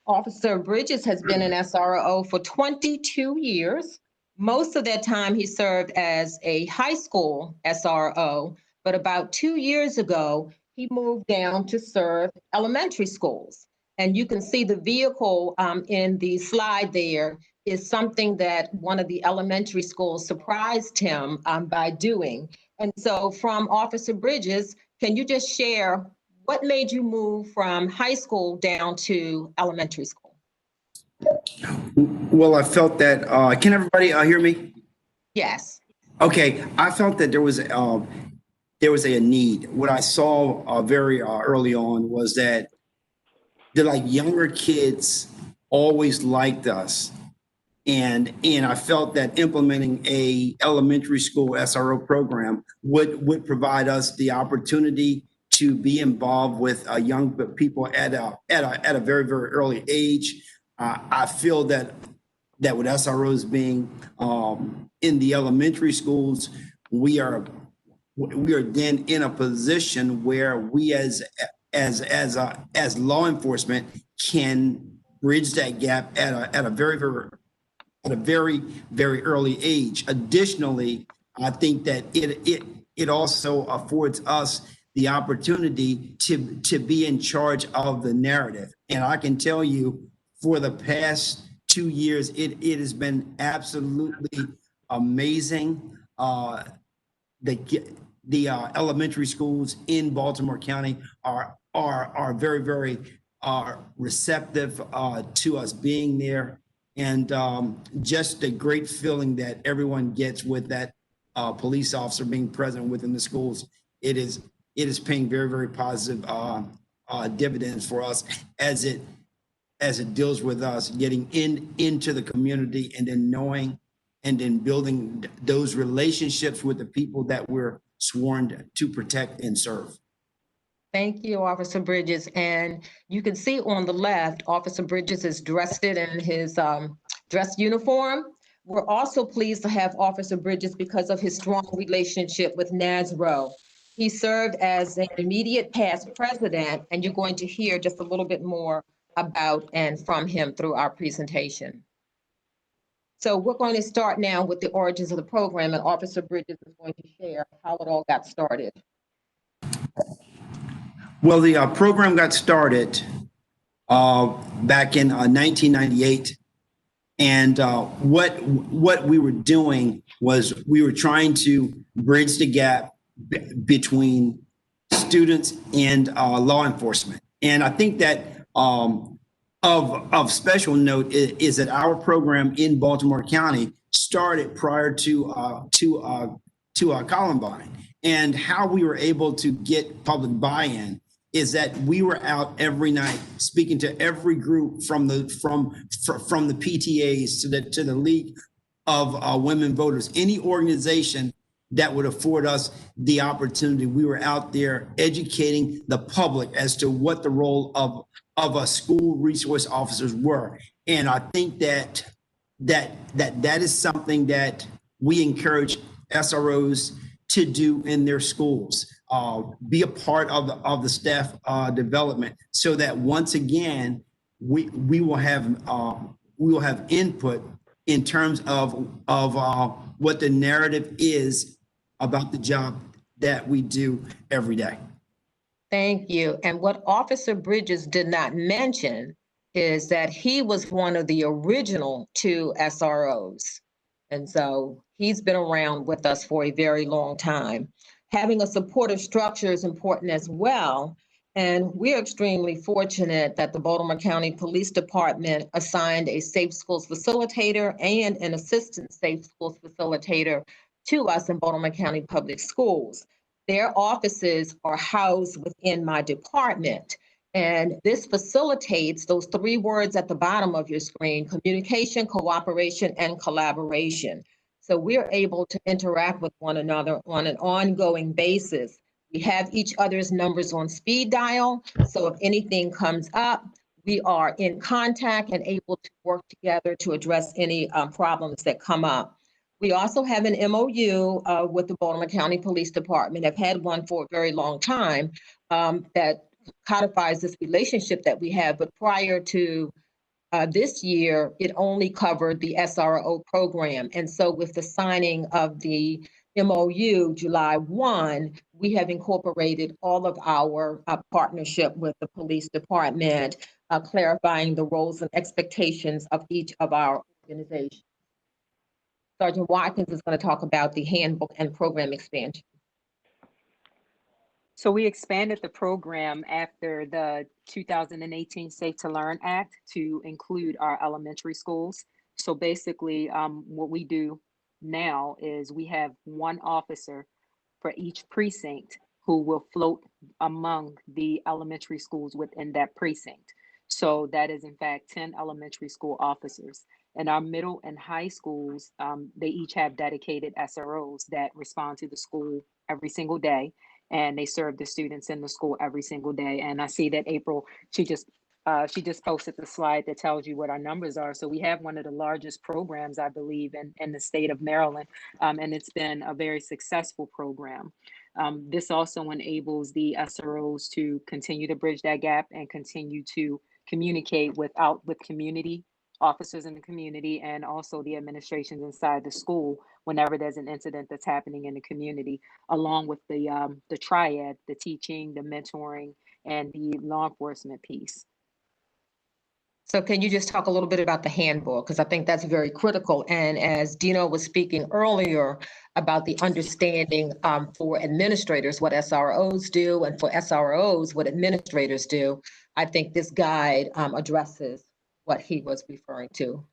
Officer Bridges has been an SRO for 22 years. Most of that time he served as a high school SRO, but about 2 years ago, he moved down to serve elementary schools. And you can see the vehicle in the slide there is something that one of the elementary schools surprised him by doing. And so from Officer Bridges, can you just share what made you move from high school down to elementary school? Well, I felt that, can everybody hear me? Yes. Okay, I felt that there was a need. What I saw very early on was that the like younger kids always liked us. And I felt that implementing a elementary school SRO program would provide us the opportunity to be involved with young people at a very, very early age. I feel that with SROs being in the elementary schools, we are then in a position where we as law enforcement can bridge that gap at a very, very early age. Additionally, I think that it also affords us the opportunity to be in charge of the narrative. And I can tell you, for the past 2 years, it has been absolutely amazing. The elementary schools in Baltimore County are very, very receptive to us being there. And just the great feeling that everyone gets with that police officer being present within the schools, it is paying very, very positive dividends for us as it deals with us getting into the community and then knowing and then building those relationships with the people that we're sworn to protect and serve. Thank you, Officer Bridges. And you can see on the left, Officer Bridges is dressed in his dress uniform. We're also pleased to have Officer Bridges because of his strong relationship with NASRO. He served as an immediate past president, and you're going to hear just a little bit more about and from him through our presentation. So we're going to start now with the origins of the program, and Officer Bridges is going to share how it all got started. Well, the program got started back in 1998. And what we were doing was we were trying to bridge the gap between students and law enforcement. And I think that of special note is that our program in Baltimore County started prior to Columbine. And how we were able to get public buy-in is that we were out every night speaking to every group from the PTAs to the League of Women Voters, any organization that would afford us the opportunity. We were out there educating the public as to what the role of a school resource officers were. And I think that is something that we encourage SROs to do in their schools. Be a part of the staff development, so that once again we will have input in terms of what the narrative is about the job that we do every day. Thank you. And what Officer Bridges did not mention is that he was one of the original 2 SROs. And so he's been around with us for a very long time. Having a supportive structure is important as well. And we're extremely fortunate that the Baltimore County Police Department assigned a Safe Schools Facilitator and an Assistant Safe Schools Facilitator to us in Baltimore County Public Schools. Their offices are housed within my department. And this facilitates those 3 words at the bottom of your screen: communication, cooperation, and collaboration. So we're able to interact with one another on an ongoing basis. We have each other's numbers on speed dial. So if anything comes up, we are in contact and able to work together to address any problems that come up. We also have an MOU with the Baltimore County Police Department. I've had one for a very long time that codifies this relationship that we have. But prior to this year, it only covered the SRO program. And so with the signing of the MOU July 1, we have incorporated all of our partnership with the police department, clarifying the roles and expectations of each of our organization. Sergeant Watkins is going to talk about the handbook and program expansion. So we expanded the program after the 2018 Safe to Learn Act to include our elementary schools. So basically, what we do now is we have one officer for each precinct who will float among the elementary schools within that precinct. So that is in fact 10 elementary school officers. And our middle and high schools, they each have dedicated SROs that respond to the school every single day, and they serve the students in the school every single day. And I see that April, she just posted the slide that tells you what our numbers are. So we have one of the largest programs, I believe, in the state of Maryland, and it's been a very successful program. This also enables the SROs to continue to bridge that gap and continue to communicate with community officers in the community and also the administrations inside the school whenever there's an incident that's happening in the community, along with the triad, the teaching, the mentoring, and the law enforcement piece. So can you just talk a little bit about the handbook? Because I think that's very critical. And as Dino was speaking earlier about the understanding for administrators, what SROs do, and for SROs, what administrators do, I think this guide addresses what he was referring to.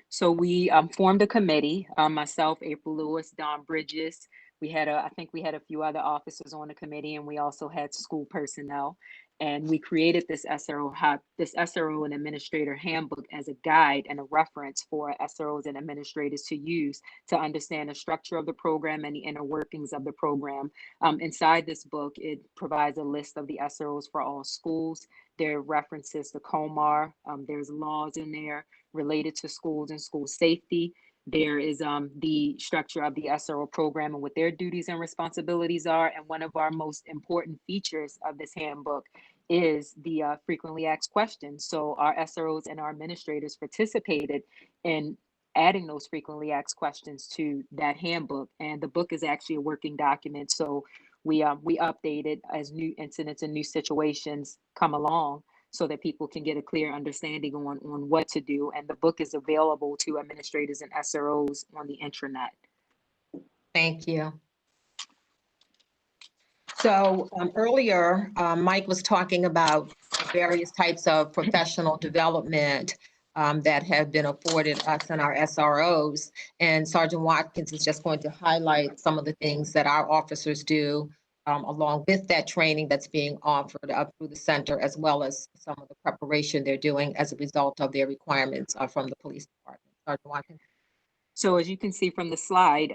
So we formed a committee, myself, April Lewis, Don Bridges. I think we had a few other officers on the committee, and we also had school personnel. And we created this SRO and administrator handbook as a guide and a reference for SROs and administrators to use to understand the structure of the program and the inner workings of the program. Inside this book, it provides a list of the SROs for all schools. There are references to COMAR. There's laws in there related to schools and school safety. There is the structure of the SRO program and what their duties and responsibilities are. And one of our most important features of this handbook is the frequently asked questions. So our SROs and our administrators participated in adding those frequently asked questions to that handbook. And the book is actually a working document. So we update it as new incidents and new situations come along, so that people can get a clear understanding on what to do. And the book is available to administrators and SROs on the intranet. Thank you. So earlier, Mike was talking about various types of professional development that have been afforded us and our SROs. And Sergeant Watkins is just going to highlight some of the things that our officers do along with that training that's being offered up through the center, as well as some of the preparation they're doing as a result of their requirements from the police department. Sergeant Watkins. So as you can see from the slide,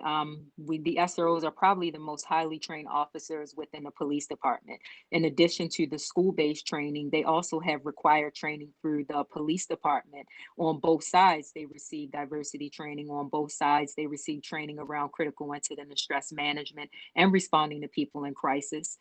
the SROs are probably the most highly trained officers within the police department. In addition to the school-based training, they also have required training through the police department. On both sides, they receive diversity training. On both sides, they receive training around critical incident and stress management and responding to people in crisis.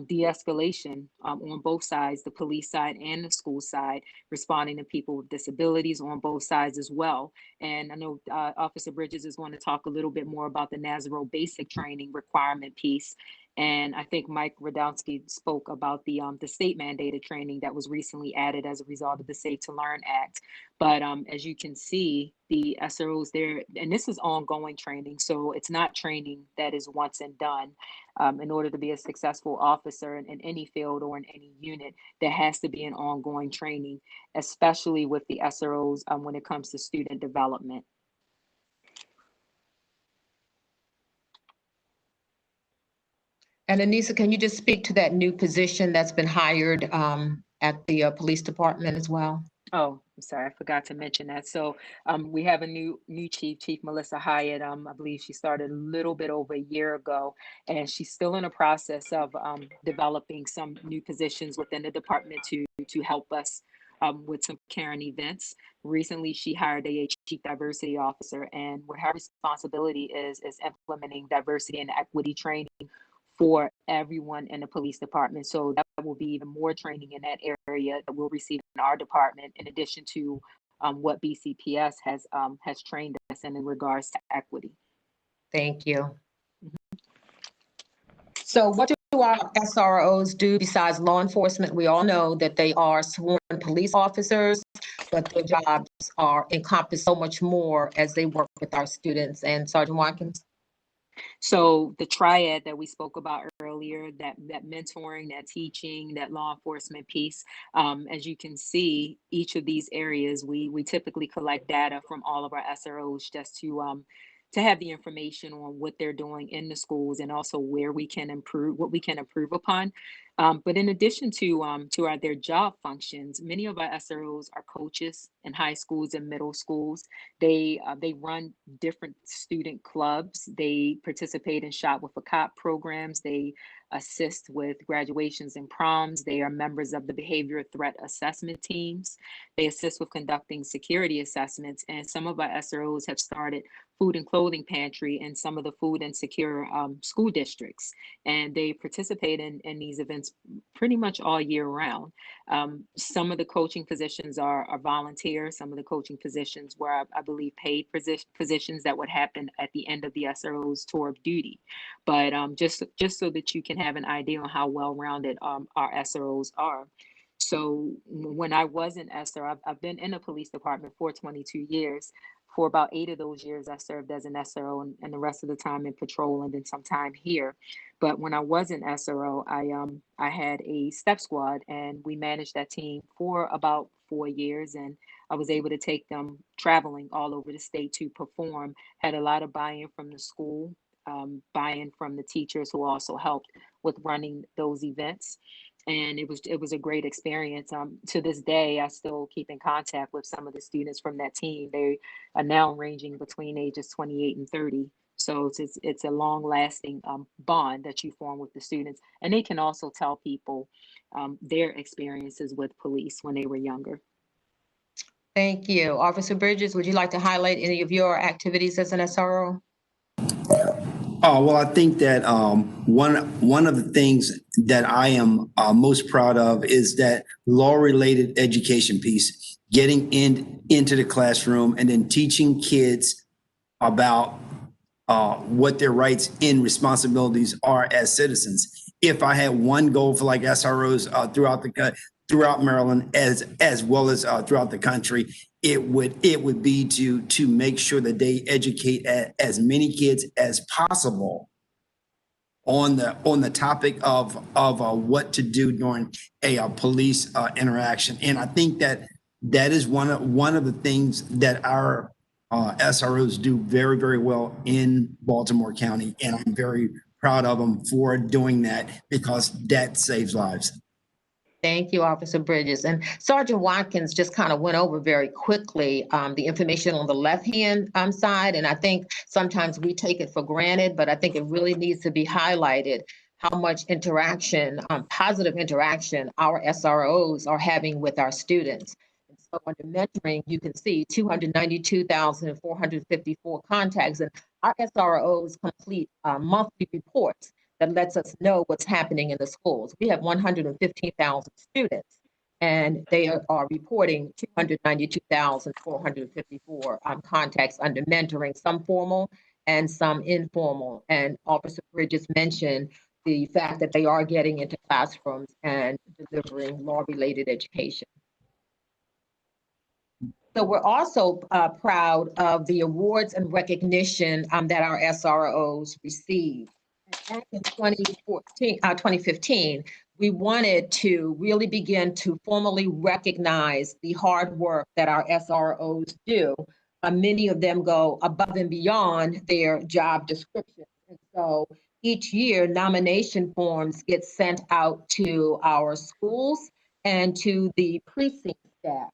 De-escalation on both sides, the police side and the school side, responding to people with disabilities on both sides as well. And I know Officer Bridges is going to talk a little bit more about the NASRO basic training requirement piece. And I think Mike Radowski spoke about the state mandated training that was recently added as a result of the Safe to Learn Act. But as you can see, the SROs there, and this is ongoing training, so it's not training that is once and done. In order to be a successful officer in any field or in any unit, there has to be an ongoing training, especially with the SROs when it comes to student development. And Anissa, can you just speak to that new position that's been hired at the police department as well? Oh, I'm sorry, I forgot to mention that. So we have a new chief, Chief Melissa Hyatt. I believe she started a little bit over a year ago, and she's still in the process of developing some new positions within the department to help us with some current events. Recently, she hired a chief diversity officer, and what her responsibility is implementing diversity and equity training for everyone in the police department. So that will be even more training in that area that we'll receive in our department, in addition to what BCPS has trained us in regards to equity. Thank you. So what do our SROs do besides law enforcement? We all know that they are sworn police officers. but their jobs encompass so much more as they work with our students. And Sergeant Watkins? So the triad that we spoke about earlier, that mentoring, that teaching, that law enforcement piece, as you can see, each of these areas, we typically collect data from all of our SROs just to have the information on what they're doing in the schools and also where we can improve, what we can improve upon. But in addition to their job functions, many of our SROs are coaches in high schools and middle schools. They run different student clubs. They participate in Shop with a Cop programs. They assist with graduations and proms. They are members of the behavior threat assessment teams. They assist with conducting security assessments. And some of our SROs have started food and clothing pantry in some of the food insecure school districts. And they participate in these events pretty much all year round. Some of the coaching positions are volunteer. Some of the coaching positions were, I believe, paid positions that would happen at the end of the SRO's tour of duty. But just so that you can have an idea on how well-rounded our SROs are. So when I was in SRO, I've been in the police department for 22 years. For about 8 of those years, I served as an SRO and the rest of the time in patrol and then some time here. But when I was in SRO, I had a step squad and we managed that team for about 4 years. And I was able to take them traveling all over the state to perform, had a lot of buy-in from the school, buy-in from the teachers who also helped with running those events. And it was a great experience. To this day, I still keep in contact with some of the students from that team. They are now ranging between ages 28 and 30. So it's a long lasting bond that you form with the students. And they can also tell people their experiences with police when they were younger. Thank you. Officer Bridges, would you like to highlight any of your activities as an SRO? Oh, well, I think that one of the things that I am most proud of is that law-related education piece, getting into the classroom and then teaching kids about what their rights and responsibilities are as citizens. If I had one goal for like SROs throughout Maryland as well as throughout the country, it would be to make sure that they educate as many kids as possible on the topic of what to do during a police interaction. And I think that is one of the things that our SROs do very, very well in Baltimore County, and I'm very proud of them for doing that because that saves lives. Thank you, Officer Bridges. And Sergeant Watkins just kind of went over very quickly the information on the left-hand side. And I think sometimes we take it for granted, but I think it really needs to be highlighted how much interaction, positive interaction our SROs are having with our students. And so under mentoring, you can see 292,454 contacts. And our SROs complete monthly reports that lets us know what's happening in the schools. We have 115,000 students, and they are reporting 292,454 contacts under mentoring, some formal and some informal. And Officer Bridges mentioned the fact that they are getting into classrooms and delivering law-related education. So we're also proud of the awards and recognition that our SROs received. Back in 2015, we wanted to really begin to formally recognize the hard work that our SROs do. Many of them go above and beyond their job description. And so each year, nomination forms get sent out to our schools and to the precinct staff.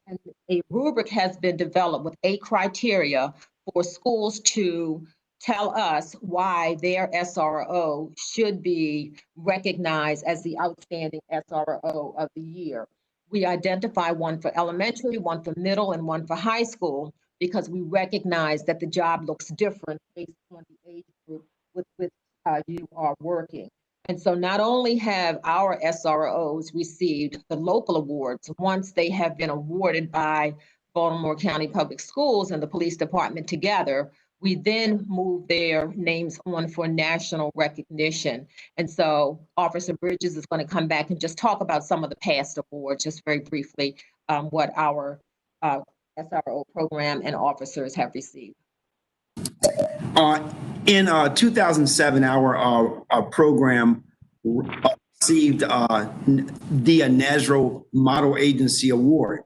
And a rubric has been developed with 8 criteria for schools to tell us why their SRO should be recognized as the outstanding SRO of the year. We identify one for elementary, one for middle, and one for high school because we recognize that the job looks different based on the age group with which you are working. And so not only have our SROs received the local awards, once they have been awarded by Baltimore County Public Schools and the police department together, we then move their names on for national recognition. And so Officer Bridges is going to come back and just talk about some of the past awards, just very briefly, what our SRO program and officers have received? In 2007, our program received the NASRO Model Agency Award.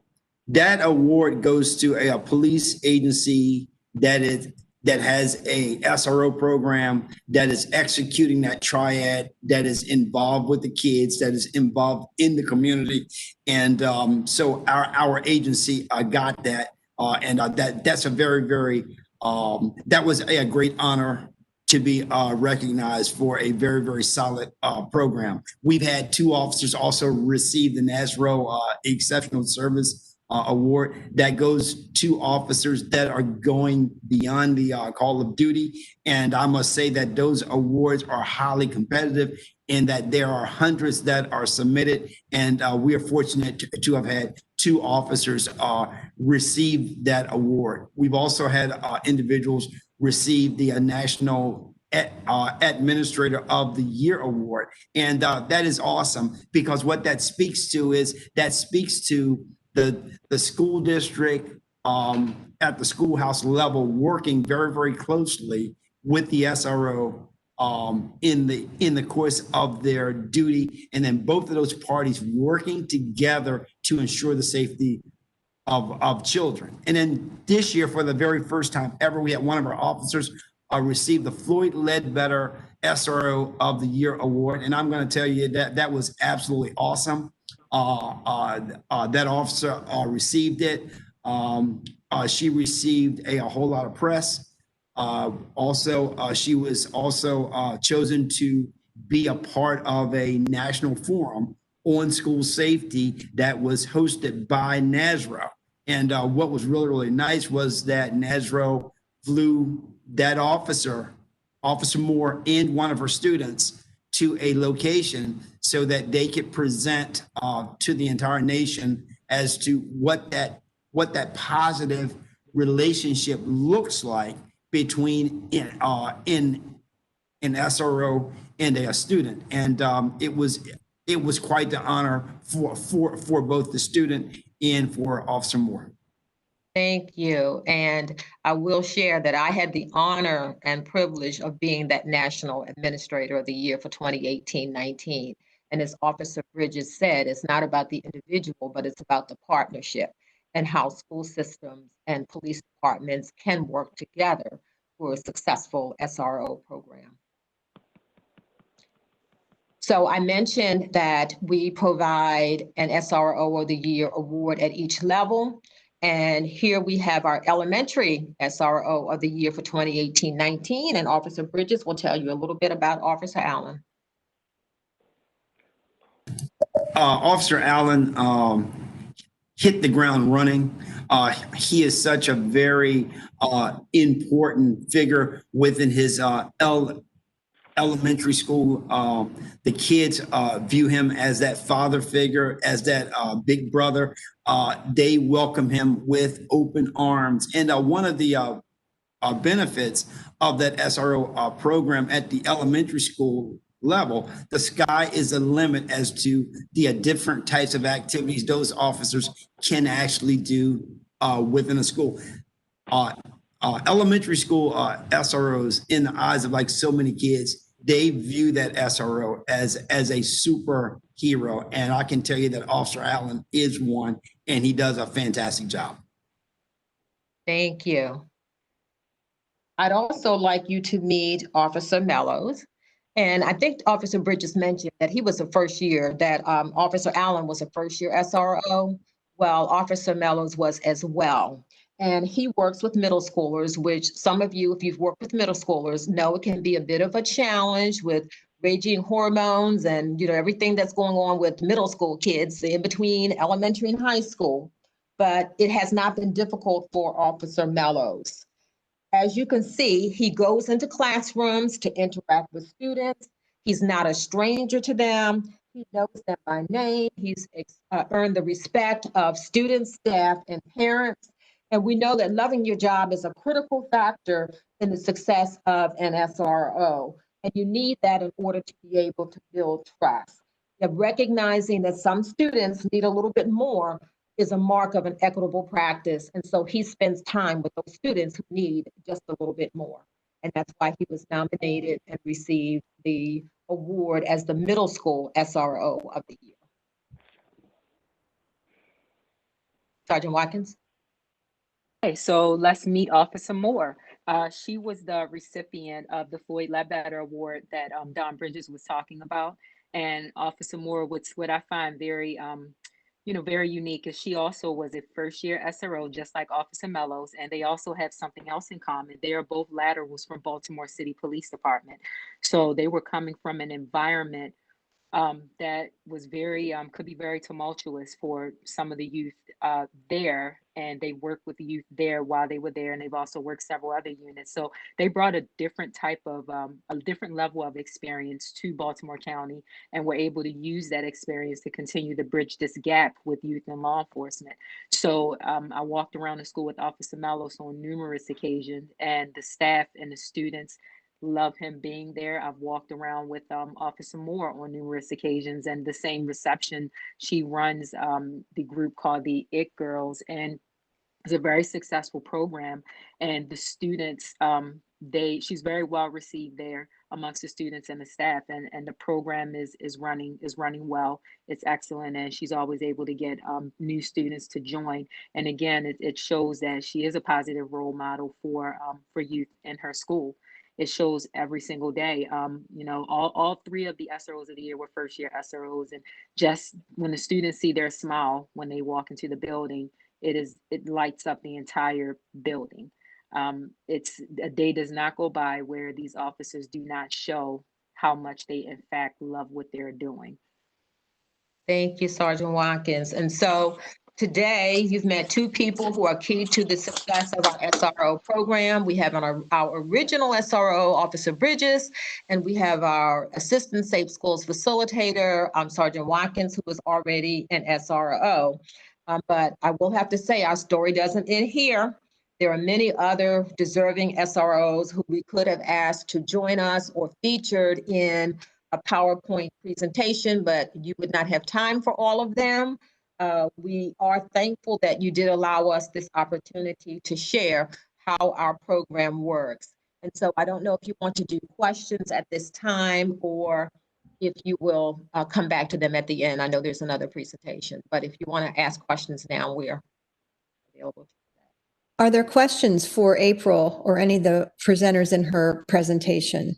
That award goes to a police agency that has a SRO program that is executing that triad, that is involved with the kids, that is involved in the community, and so our agency got that, and that's a very that was a great honor to be recognized for a very solid program. We've had 2 officers also receive the NASRO Exceptional Service Award. That goes to officers that are going beyond the call of duty. And I must say that those awards are highly competitive in that there are hundreds that are submitted. And we are fortunate to have had 2 officers receive that award. We've also had individuals receive the National Administrator of the Year Award. And that is awesome, because what that speaks to is the school district at the schoolhouse level working very closely with the SRO in the course of their duty, and then both of those parties working together to ensure the safety of children. And then this year, for the very first time ever, we had one of our officers receive the Floyd Ledbetter SRO of the Year Award. And I'm going to tell you that was absolutely awesome. That officer received it. She received a whole lot of press. Also, she was also chosen to be a part of a national forum on school safety that was hosted by NASRO. And what was really nice was that NASRO flew that officer Moore, and one of her students to a location so that they could present to the entire nation as to what that positive relationship looks like between an SRO and a student. And it was quite the honor for both the student and for Officer Moore. Thank you. And I will share that I had the honor and privilege of being that National Administrator of the Year for 2018-19. And as Officer Bridges said, it's not about the individual, but it's about the partnership and how school systems and police departments can work together for a successful SRO program. So I mentioned that we provide an SRO of the Year award at each level. And here we have our elementary SRO of the Year for 2018-19. And Officer Bridges will tell you a little bit about Officer Allen. Officer Allen hit the ground running. He is such a very important figure within his elementary school. The kids view him as that father figure, as that big brother. They welcome him with open arms. And one of the benefits of that SRO program at the elementary school level, the sky is the limit as to the different types of activities those officers can actually do within a school. Elementary school SROs, in the eyes of like so many kids, they view that SRO as a superhero. And I can tell you that Officer Allen is one, and he does a fantastic job. Thank you. I'd also like you to meet Officer Mellows. And I think Officer Bridges mentioned that he was a first year, that Officer Allen was a first year SRO. Well, Officer Mellows was as well. And he works with middle schoolers, which some of you, if you've worked with middle schoolers, know it can be a bit of a challenge with raging hormones and everything that's going on with middle school kids in between elementary and high school. But it has not been difficult for Officer Mellows. As you can see, he goes into classrooms to interact with students. He's not a stranger to them. He knows them by name. He's earned the respect of students, staff, and parents. And we know that loving your job is a critical factor in the success of an SRO. And you need that in order to be able to build trust. And recognizing that some students need a little bit more is a mark of an equitable practice. And so he spends time with those students who need just a little bit more. And that's why he was nominated and received the award as the middle school SRO of the year. Sergeant Watkins? Okay, so let's meet Officer Moore. She was the recipient of the Floyd Ledbetter Award that Don Bridges was talking about. And Officer Moore, what I find very, very unique is she also was a first-year SRO, just like Officer Mellows, and they also have something else in common. They are both laterals from Baltimore City Police Department. So they were coming from an environment that was very could be very tumultuous for some of the youth there, and they worked with the youth there while they were there, and they've also worked several other units. So they brought a different type of a different level of experience to Baltimore County, and were able to use that experience to continue to bridge this gap with youth and law enforcement. So I walked around the school with Officer Mellos on numerous occasions, and the staff and the students love him being there. I've walked around with Officer Moore on numerous occasions, and the same reception. She runs the group called the It Girls, and it's a very successful program. And the students, she's very well received there amongst the students and the staff, and the program is running well. It's excellent, and she's always able to get new students to join. And again, it shows that she is a positive role model for youth in her school. It shows every single day. All three of the SROs of the year were first year SROs, and just when the students see their smile when they walk into the building, it lights up the entire building. It's a day does not go by where these officers do not show how much they in fact love what they're doing. Thank you, Sergeant Watkins. And so today you've met two people who are key to the success of our SRO program. We have our original SRO, Officer Bridges, and we have our Assistant Safe Schools Facilitator, Sergeant Watkins, who was already an SRO. But I will have to say our story doesn't end here. There are many other deserving SROs who we could have asked to join us or featured in a PowerPoint presentation, but you would not have time for all of them. We are thankful that you did allow us this opportunity to share how our program works. And so I don't know if you want to do questions at this time, or if you will come back to them at the end. I know there's another presentation, but if you want to ask questions now, we're available. Are there questions for April or any of the presenters in her presentation?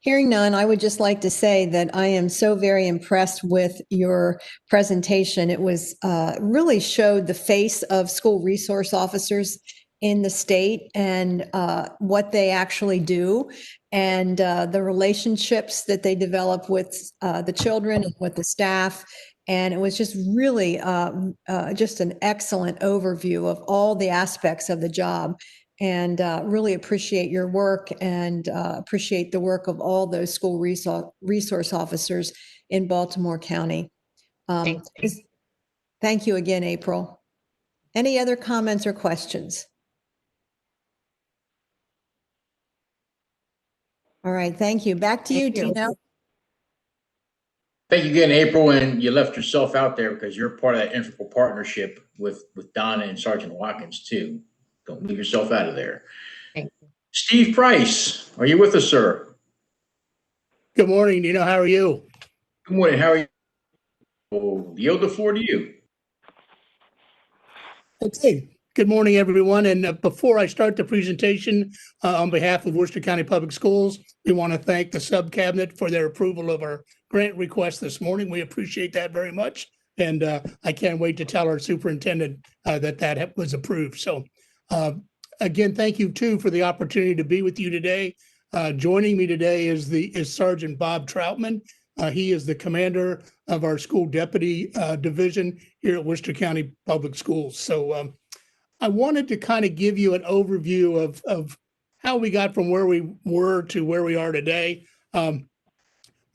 Hearing none, I would just like to say that I am so very impressed with your presentation. It was really showed the face of school resource officers in the state and what they actually do, and the relationships that they develop with the children and with the staff. And it was just really just an excellent overview of all the aspects of the job. And really appreciate your work, and appreciate the work of all those school resource officers in Baltimore County. Thank you again, April. Any other comments or questions? All right, thank you. Back to you, Dino. Thank you again, April, and you left yourself out there because you're part of that integral partnership with Donna and Sergeant Watkins too. Don't leave yourself out of there. Steve Price, are you with us, sir? Good morning, Dino. How are you? Good morning. How are you? We'll yield the floor to you. Okay. Good morning, everyone. And before I start the presentation, on behalf of Worcester County Public Schools, we want to thank the Subcabinet for their approval of our grant request this morning. We appreciate that very much. And I can't wait to tell our superintendent that was approved. So again, thank you too for the opportunity to be with you today. Joining me today is Sergeant Bob Troutman. He is the commander of our school deputy division here at Worcester County Public Schools. So I wanted to kind of give you an overview of how we got from where we were to where we are today.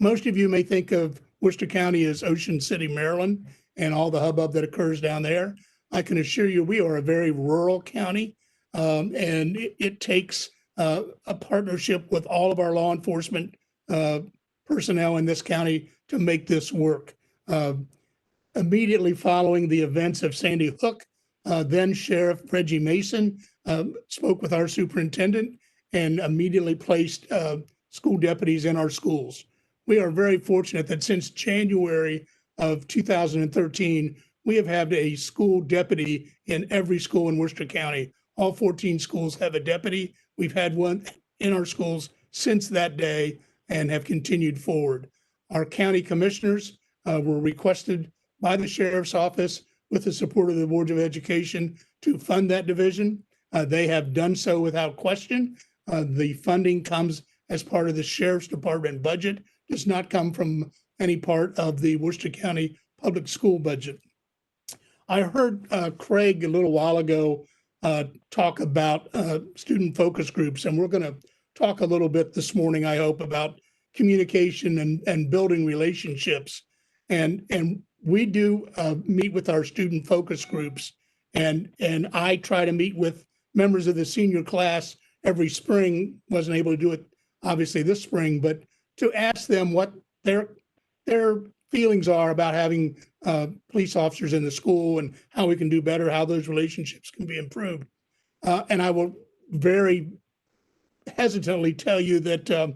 Most of you may think of Worcester County as Ocean City, Maryland, and all the hubbub that occurs down there. I can assure you we are a very rural county, and it takes a partnership with all of our law enforcement personnel in this county to make this work. Immediately following the events of Sandy Hook, then Sheriff Reggie Mason spoke with our superintendent and immediately placed school deputies in our schools. We are very fortunate that since January of 2013, we have had a school deputy in every school in Worcester County. All 14 schools have a deputy. We've had one in our schools since that day and have continued forward. Our county commissioners were requested by the sheriff's office with the support of the Board of Education to fund that division. They have done so without question. The funding comes as part of the sheriff's department budget, does not come from any part of the Worcester County public school budget. I heard Craig a little while ago talk about student focus groups, and we're going to talk a little bit this morning, I hope, about communication and building relationships. And we do meet with our student focus groups, and I try to meet with members of the senior class every spring. Wasn't able to do it obviously this spring, but to ask them what their feelings are about having police officers in the school and how we can do better, how those relationships can be improved. And I will very hesitantly tell you that,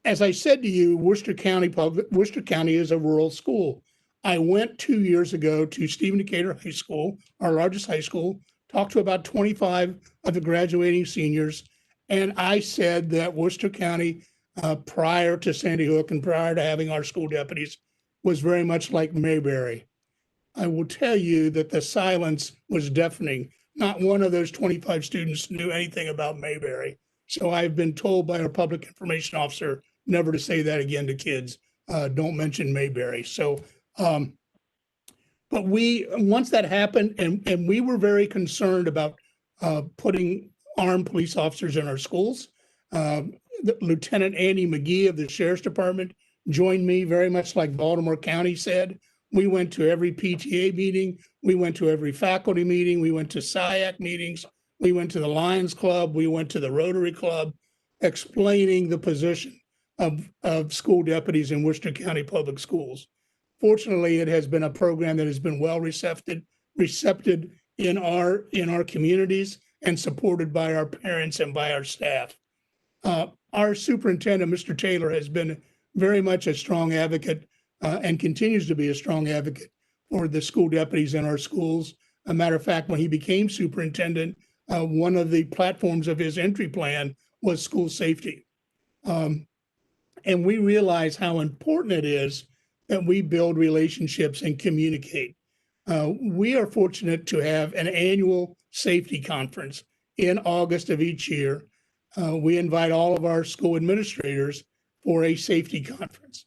as I said to you, Worcester County is a rural school. I went 2 years ago to Stephen Decatur High School, our largest high school, talked to about 25 of the graduating seniors, and I said that Worcester County, prior to Sandy Hook and prior to having our school deputies, was very much like Mayberry. I will tell you that the silence was deafening. Not one of those 25 students knew anything about Mayberry. So I've been told by our public information officer never to say that again to kids. Don't mention Mayberry. So, but once that happened, and we were very concerned about putting armed police officers in our schools. Lieutenant Andy McGee of the Sheriff's Department joined me, very much like Baltimore County said. We went to every PTA meeting. We went to every faculty meeting. We went to SIAC meetings. We went to the Lions Club. We went to the Rotary Club, explaining the position of school deputies in Worcester County Public Schools. Fortunately, it has been a program that has been well receptive in our communities and supported by our parents and by our staff. Our superintendent, Mr. Taylor, has been very much a strong advocate and continues to be a strong advocate for the school deputies in our schools. A matter of fact, when he became superintendent, one of the platforms of his entry plan was school safety. And we realize how important it is that we build relationships and communicate. We are fortunate to have an annual safety conference in August of each year. We invite all of our school administrators for a safety conference.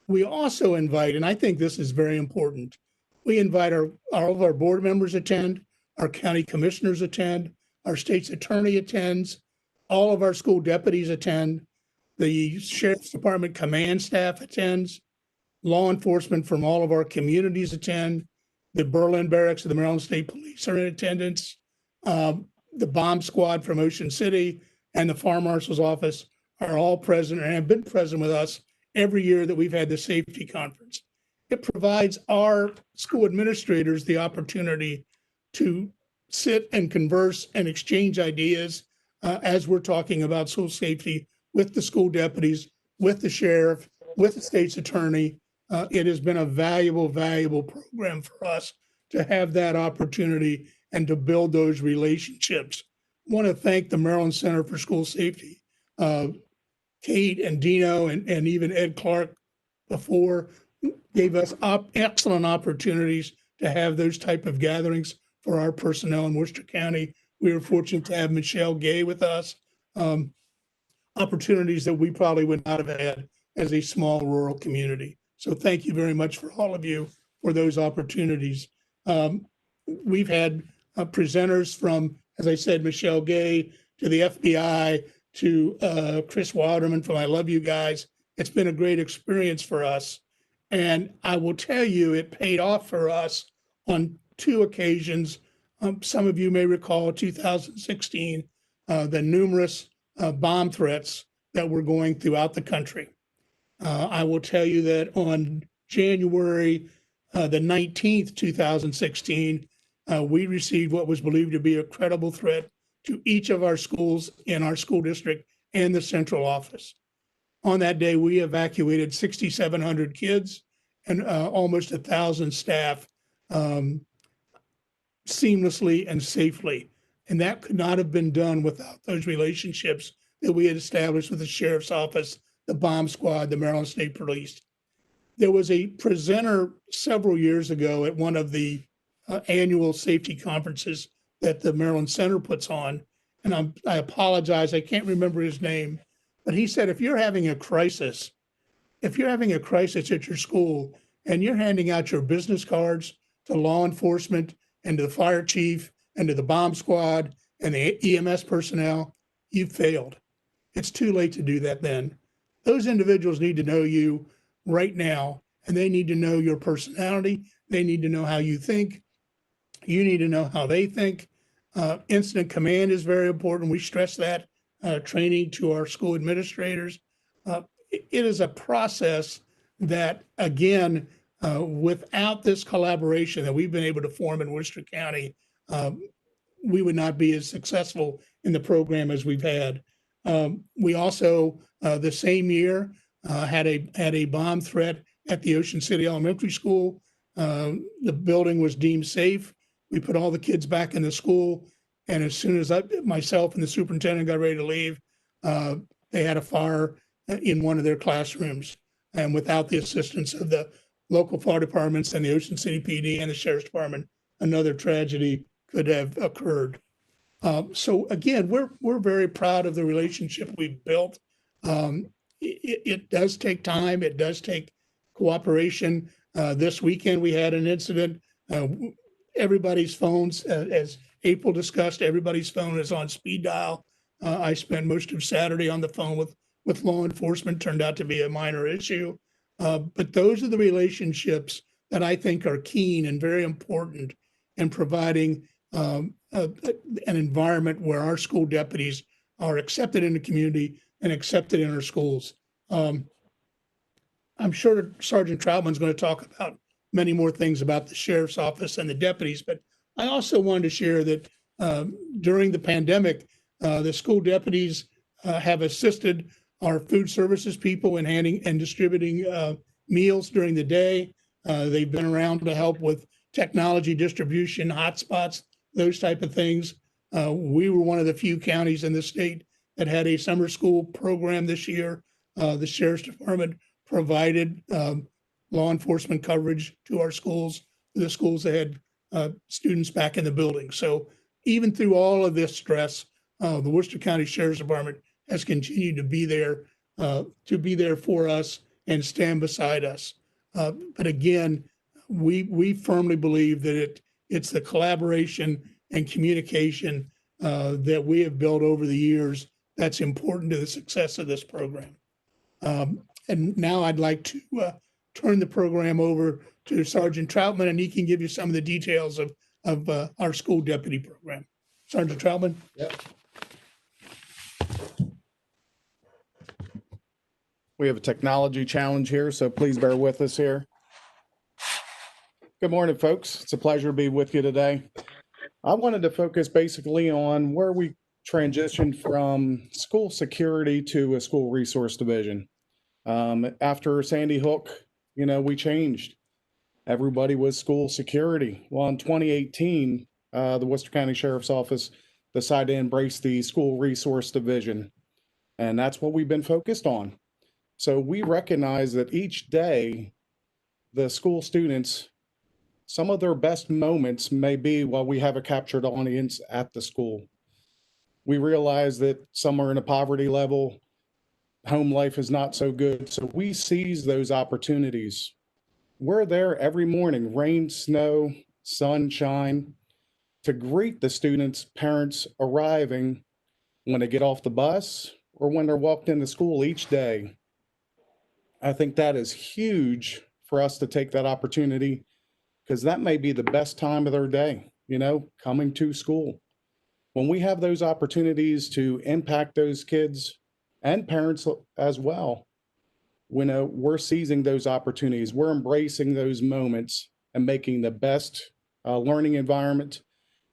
We also invite, and I think this is very important, we invite all of our board members attend, our county commissioners attend, our state's attorney attends, all of our school deputies attend, the Sheriff's Department command staff attends, law enforcement from all of our communities attend, the Berlin Barracks of the Maryland State Police are in attendance, the bomb squad from Ocean City and the Fire Marshal's office are all present and have been present with us every year that we've had the safety conference. It provides our school administrators the opportunity to sit and converse and exchange ideas as we're talking about school safety with the school deputies, with the sheriff, with the state's attorney. It has been a valuable program for us to have that opportunity and to build those relationships. I want to thank the Maryland Center for School Safety, Kate and Dino and even Ed Clark before gave us excellent opportunities to have those type of gatherings for our personnel in Worcester County. We were fortunate to have Michelle Gay with us, opportunities that we probably would not have had as a small rural community. So thank you very much for all of you for those opportunities. We've had presenters from, as I said, Michelle Gay to the FBI to Chris Wilderman from I Love You Guys. It's been a great experience for us. And I will tell you, it paid off for us on two occasions. Some of you may recall 2016, the numerous bomb threats that were going throughout the country. I will tell you that on January the 19th, 2016, we received what was believed to be a credible threat to each of our schools in our school district and the central office. On that day, we evacuated 6,700 kids and almost 1,000 staff seamlessly and safely. And that could not have been done without those relationships that we had established with the sheriff's office, the bomb squad, the Maryland State Police. There was a presenter several years ago at one of the annual safety conferences that the Maryland Center puts on. And I apologize, I can't remember his name, but he said, if you're having a crisis at your school and you're handing out your business cards to law enforcement and to the fire chief and to the bomb squad and the EMS personnel, you've failed. It's too late to do that then. Those individuals need to know you right now, and they need to know your personality. They need to know how you think. You need to know how they think. Incident command is very important. We stress that training to our school administrators. It is a process that, again, without this collaboration that we've been able to form in Worcester County, we would not be as successful in the program as we've had. We also, the same year, had a bomb threat at the Ocean City Elementary School. The building was deemed safe. We put all the kids back in the school, and as soon as myself and the superintendent got ready to leave, they had a fire in one of their classrooms. And without the assistance of the local fire departments and the Ocean City PD and the Sheriff's Department, another tragedy could have occurred. So again, we're very proud of the relationship we've built. It does take time. It does take cooperation. This weekend we had an incident. Everybody's phones, as April discussed, everybody's phone is on speed dial. I spent most of Saturday on the phone with law enforcement. Turned out to be a minor issue. But those are the relationships that I think are keen and very important in providing an environment where our school deputies are accepted in the community and accepted in our schools. I'm sure Sergeant Troutman's going to talk about many more things about the sheriff's office and the deputies, but I also wanted to share that during the pandemic, the school deputies have assisted our food services people in handing and distributing meals during the day. They've been around to help with technology distribution, hotspots, those type of things. We were one of the few counties in the state that had a summer school program this year. The Sheriff's Department provided law enforcement coverage to our schools, the schools that had students back in the building. So even through all of this stress, the Worcester County Sheriff's Department has continued to be there for us and stand beside us. But again, we firmly believe that it's the collaboration and communication that we have built over the years that's important to the success of this program. And now I'd like to turn the program over to Sergeant Troutman, and he can give you some of the details of our school deputy program. Sergeant Troutman? Yep. We have a technology challenge here, so please bear with us here. Good morning, folks. It's a pleasure to be with you today. I wanted to focus basically on where we transitioned from school security to a school resource division. After Sandy Hook, we changed. Everybody was school security. Well, in 2018, the Worcester County Sheriff's Office decided to embrace the school resource division. And that's what we've been focused on. So we recognize that each day, the school students, some of their best moments may be while we have a captured audience at the school. We realize that some are in a poverty level, home life is not so good, so we seize those opportunities. We're there every morning, rain, snow, sunshine, to greet the students' parents arriving when they get off the bus or when they're walked into school each day. I think that is huge for us to take that opportunity, because that may be the best time of their day, coming to school. when we have those opportunities to impact those kids and parents as well, we're seizing those opportunities. We're embracing those moments and making the best learning environment,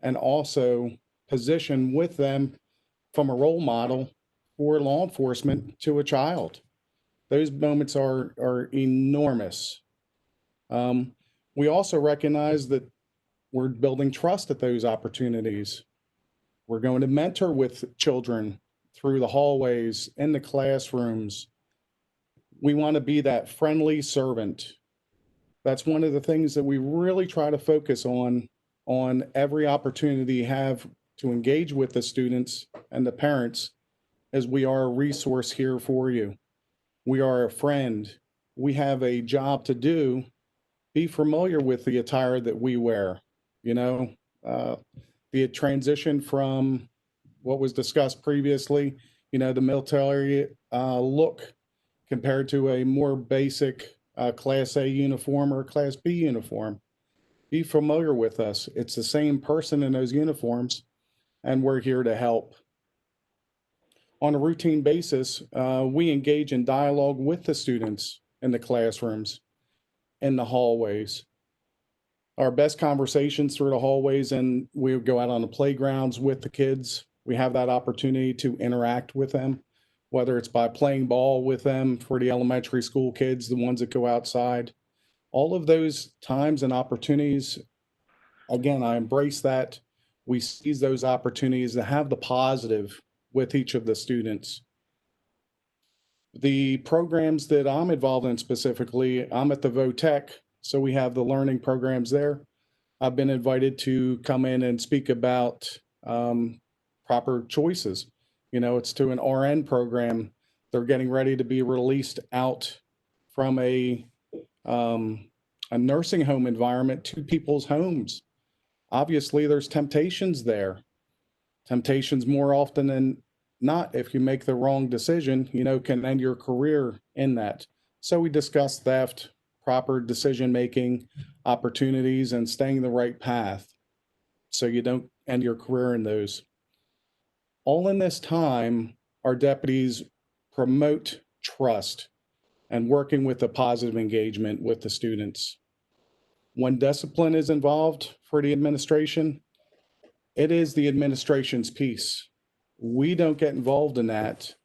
and also position with them from a role model for law enforcement to a child. Those moments are enormous. We also recognize that we're building trust at those opportunities. We're going to mentor with children through the hallways, in the classrooms. We want to be that friendly servant. That's one of the things that we really try to focus on every opportunity you have to engage with the students and the parents, as we are a resource here for you. We are a friend. We have a job to do. Be familiar with the attire that we wear, be it transition from what was discussed previously, the military look compared to a more basic Class A uniform or Class B uniform. Be familiar with us. It's the same person in those uniforms, and we're here to help. On a routine basis, we engage in dialogue with the students in the classrooms, in the hallways. Our best conversations through the hallways, and we go out on the playgrounds with the kids. We have that opportunity to interact with them, whether it's by playing ball with them for the elementary school kids, the ones that go outside. All of those times and opportunities, again, I embrace that. We seize those opportunities to have the positive with each of the students. The programs that I'm involved in specifically, I'm at the VOTEC, so we have the learning programs there. I've been invited to come in and speak about proper choices. It's to an RN program. They're getting ready to be released out from a nursing home environment to people's homes. Obviously, there's temptations there. Temptations more often than not, if you make the wrong decision, can end your career in that. So we discuss theft, proper decision-making opportunities, and staying the right path so you don't end your career in those. All in this time, our deputies promote trust and working with a positive engagement with the students. When discipline is involved for the administration, it is the administration's piece. We don't get involved in that.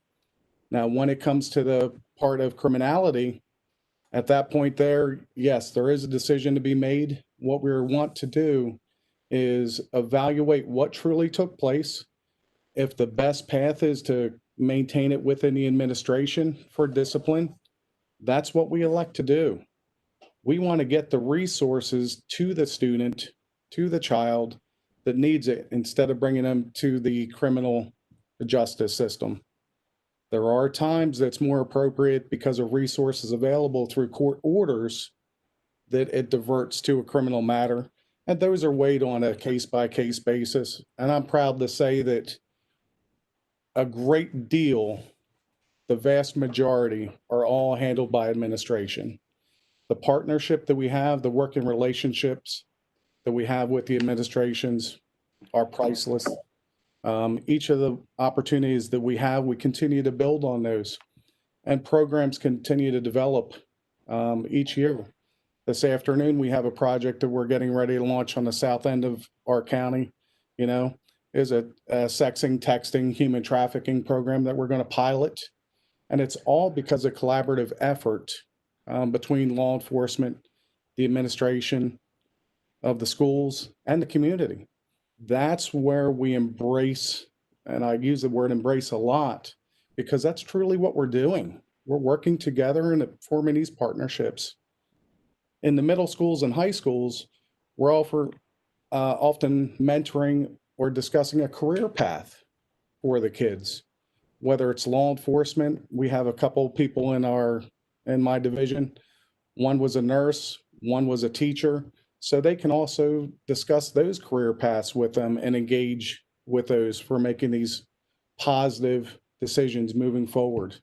Now, when it comes to the part of criminality, at that point there, yes, there is a decision to be made. What we want to do is evaluate what truly took place. If the best path is to maintain it within the administration for discipline, that's what we elect to do. We want to get the resources to the student, to the child that needs it, instead of bringing them to the criminal justice system. There are times that's more appropriate because of resources available through court orders that it diverts to a criminal matter. And those are weighed on a case-by-case basis. And I'm proud to say that a great deal, the vast majority, are all handled by administration. The partnership that we have, the working relationships that we have with the administrations are priceless. Each of the opportunities that we have, we continue to build on those, and programs continue to develop each year. This afternoon, we have a project that we're getting ready to launch on the south end of our county. Is a sexting, texting, human trafficking program that we're going to pilot. And it's all because of collaborative effort between law enforcement, the administration of the schools, and the community. That's where we embrace, and I use the word embrace a lot, because that's truly what we're doing. We're working together and forming these partnerships. In the middle schools and high schools, we're often mentoring or discussing a career path for the kids. Whether it's law enforcement, we have a couple people in my division. One was a nurse, one was a teacher. So they can also discuss those career paths with them and engage with those for making these positive decisions moving forward.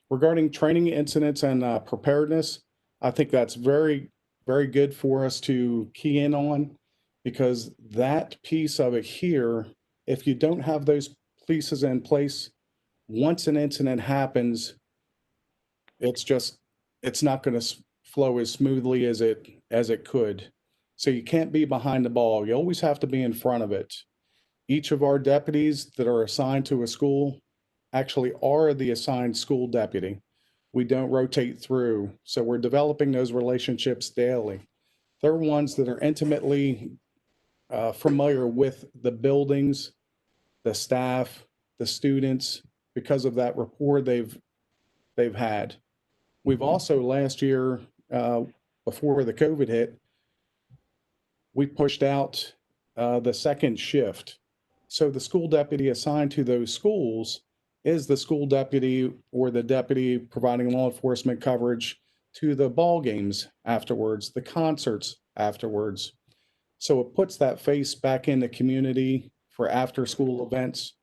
Regarding training incidents and preparedness, I think that's very, very good for us to key in on. because that piece of it here, if you don't have those pieces in place, once an incident happens, it's not going to flow as smoothly as it could. So you can't be behind the ball. You always have to be in front of it. Each of our deputies that are assigned to a school actually are the assigned school deputy. We don't rotate through. So we're developing those relationships daily. They're ones that are intimately familiar with the buildings, the staff, the students, because of that rapport they've had. We've also last year, before the COVID hit, we pushed out the second shift. So the school deputy assigned to those schools is the school deputy or the deputy providing law enforcement coverage to the ball games afterwards, the concerts afterwards. So it puts that face back in the community for after school events.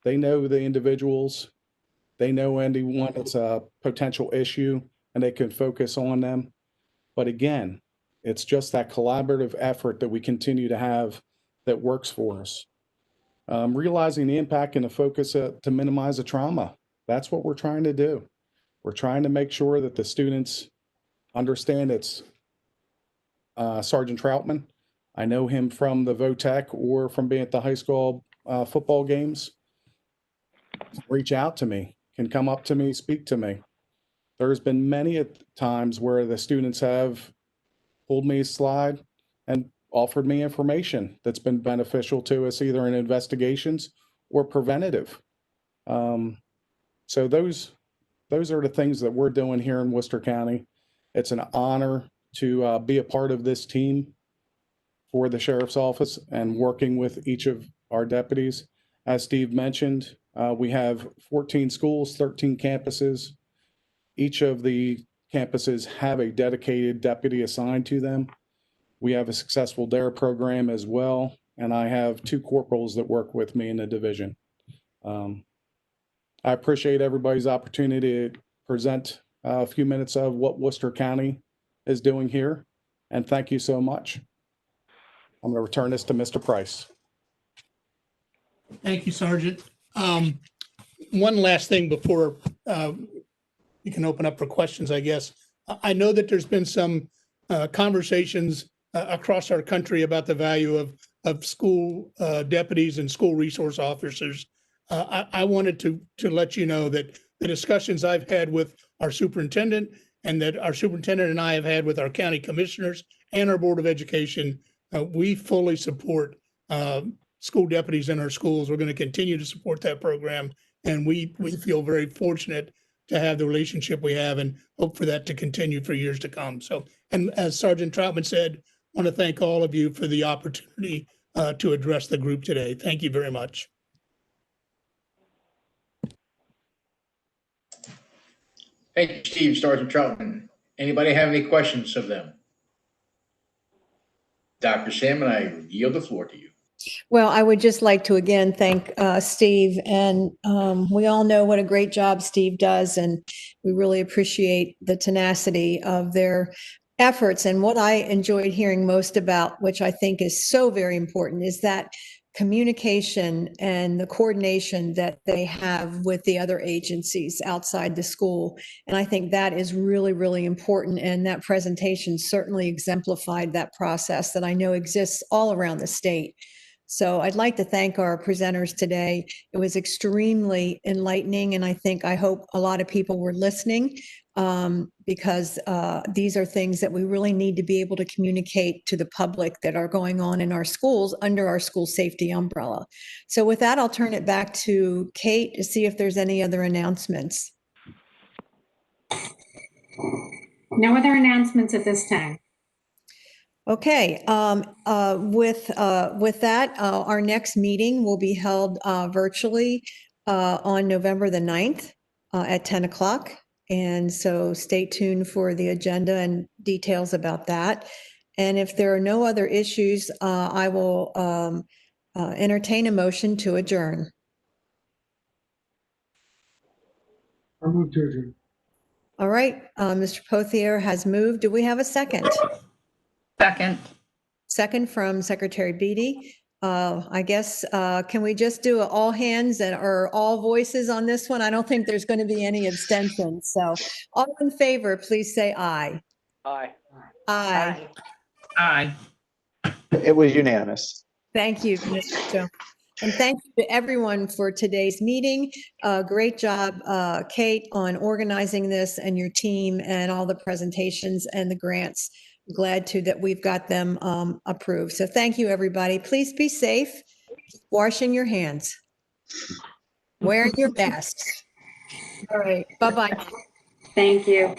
They know the individuals, they know anyone that's a potential issue, and they can focus on them. But again, it's just that collaborative effort that we continue to have that works for us. Realizing the impact and the focus to minimize the trauma. That's what we're trying to do. We're trying to make sure that the students understand it's Sergeant Troutman. I know him from the VOTEC or from being at the high school football games. Reach out to me, can come up to me, speak to me. There's been many times where the students have pulled me aside and offered me information that's been beneficial to us, either in investigations or preventative. So those are the things that we're doing here in Worcester County. It's an honor to be a part of this team for the sheriff's office and working with each of our deputies. As Steve mentioned, we have 14 schools, 13 campuses. Each of the campuses have a dedicated deputy assigned to them. We have a successful DARE program as well, and I have 2 corporals that work with me in the division. I appreciate everybody's opportunity to present a few minutes of what Worcester County is doing here, and thank you so much. I'm going to return this to Mr. Price. Thank you, Sergeant. One last thing before you can open up for questions, I guess. I know that there's been some conversations across our country about the value of school deputies and school resource officers. I wanted to let you know that the discussions I've had with our superintendent and that our superintendent and I have had with our county commissioners and our Board of Education, we fully support school deputies in our schools. We're going to continue to support that program, and we feel very fortunate to have the relationship we have and hope for that to continue for years to come. So, and as Sergeant Troutman said, I want to thank all of you for the opportunity to address the group today. Thank you very much. Thank you, Steve, Sergeant Troutman. Anybody have any questions of them? Dr. Salmon, I yield the floor to you. Well, I would just like to again thank Steve, and we all know what a great job Steve does, and we really appreciate the tenacity of their efforts. And what I enjoyed hearing most about, which I think is so very important, is that communication and the coordination that they have with the other agencies outside the school. And I think that is really, really important. And that presentation certainly exemplified that process that I know exists all around the state. So I'd like to thank our presenters today. It was extremely enlightening, and I hope a lot of people were listening because these are things that we really need to be able to communicate to the public that are going on in our schools under our school safety umbrella. So with that, I'll turn it back to Kate to see if there's any other announcements. No other announcements at this time. Okay, with that, our next meeting will be held virtually on November the 9th at 10 o'clock. And so stay tuned for the agenda and details about that. And if there are no other issues, I will entertain a motion to adjourn. I move to adjourn. All right, Mr. Pothier has moved. Do we have a second? Second. second from Secretary Beatty. I guess, can we just do all hands or all voices on this one? I don't think there's going to be any abstentions. So all in favor, please say aye. Aye. Aye. Aye. It was unanimous. Thank you, Mr. Jones. And thank you to everyone for today's meeting. Great job, Kate, on organizing this, and your team and all the presentations and the grants. Glad that we've got them approved. So thank you, everybody. Please be safe, washing your hands, wearing your masks. All right, bye-bye. Thank you.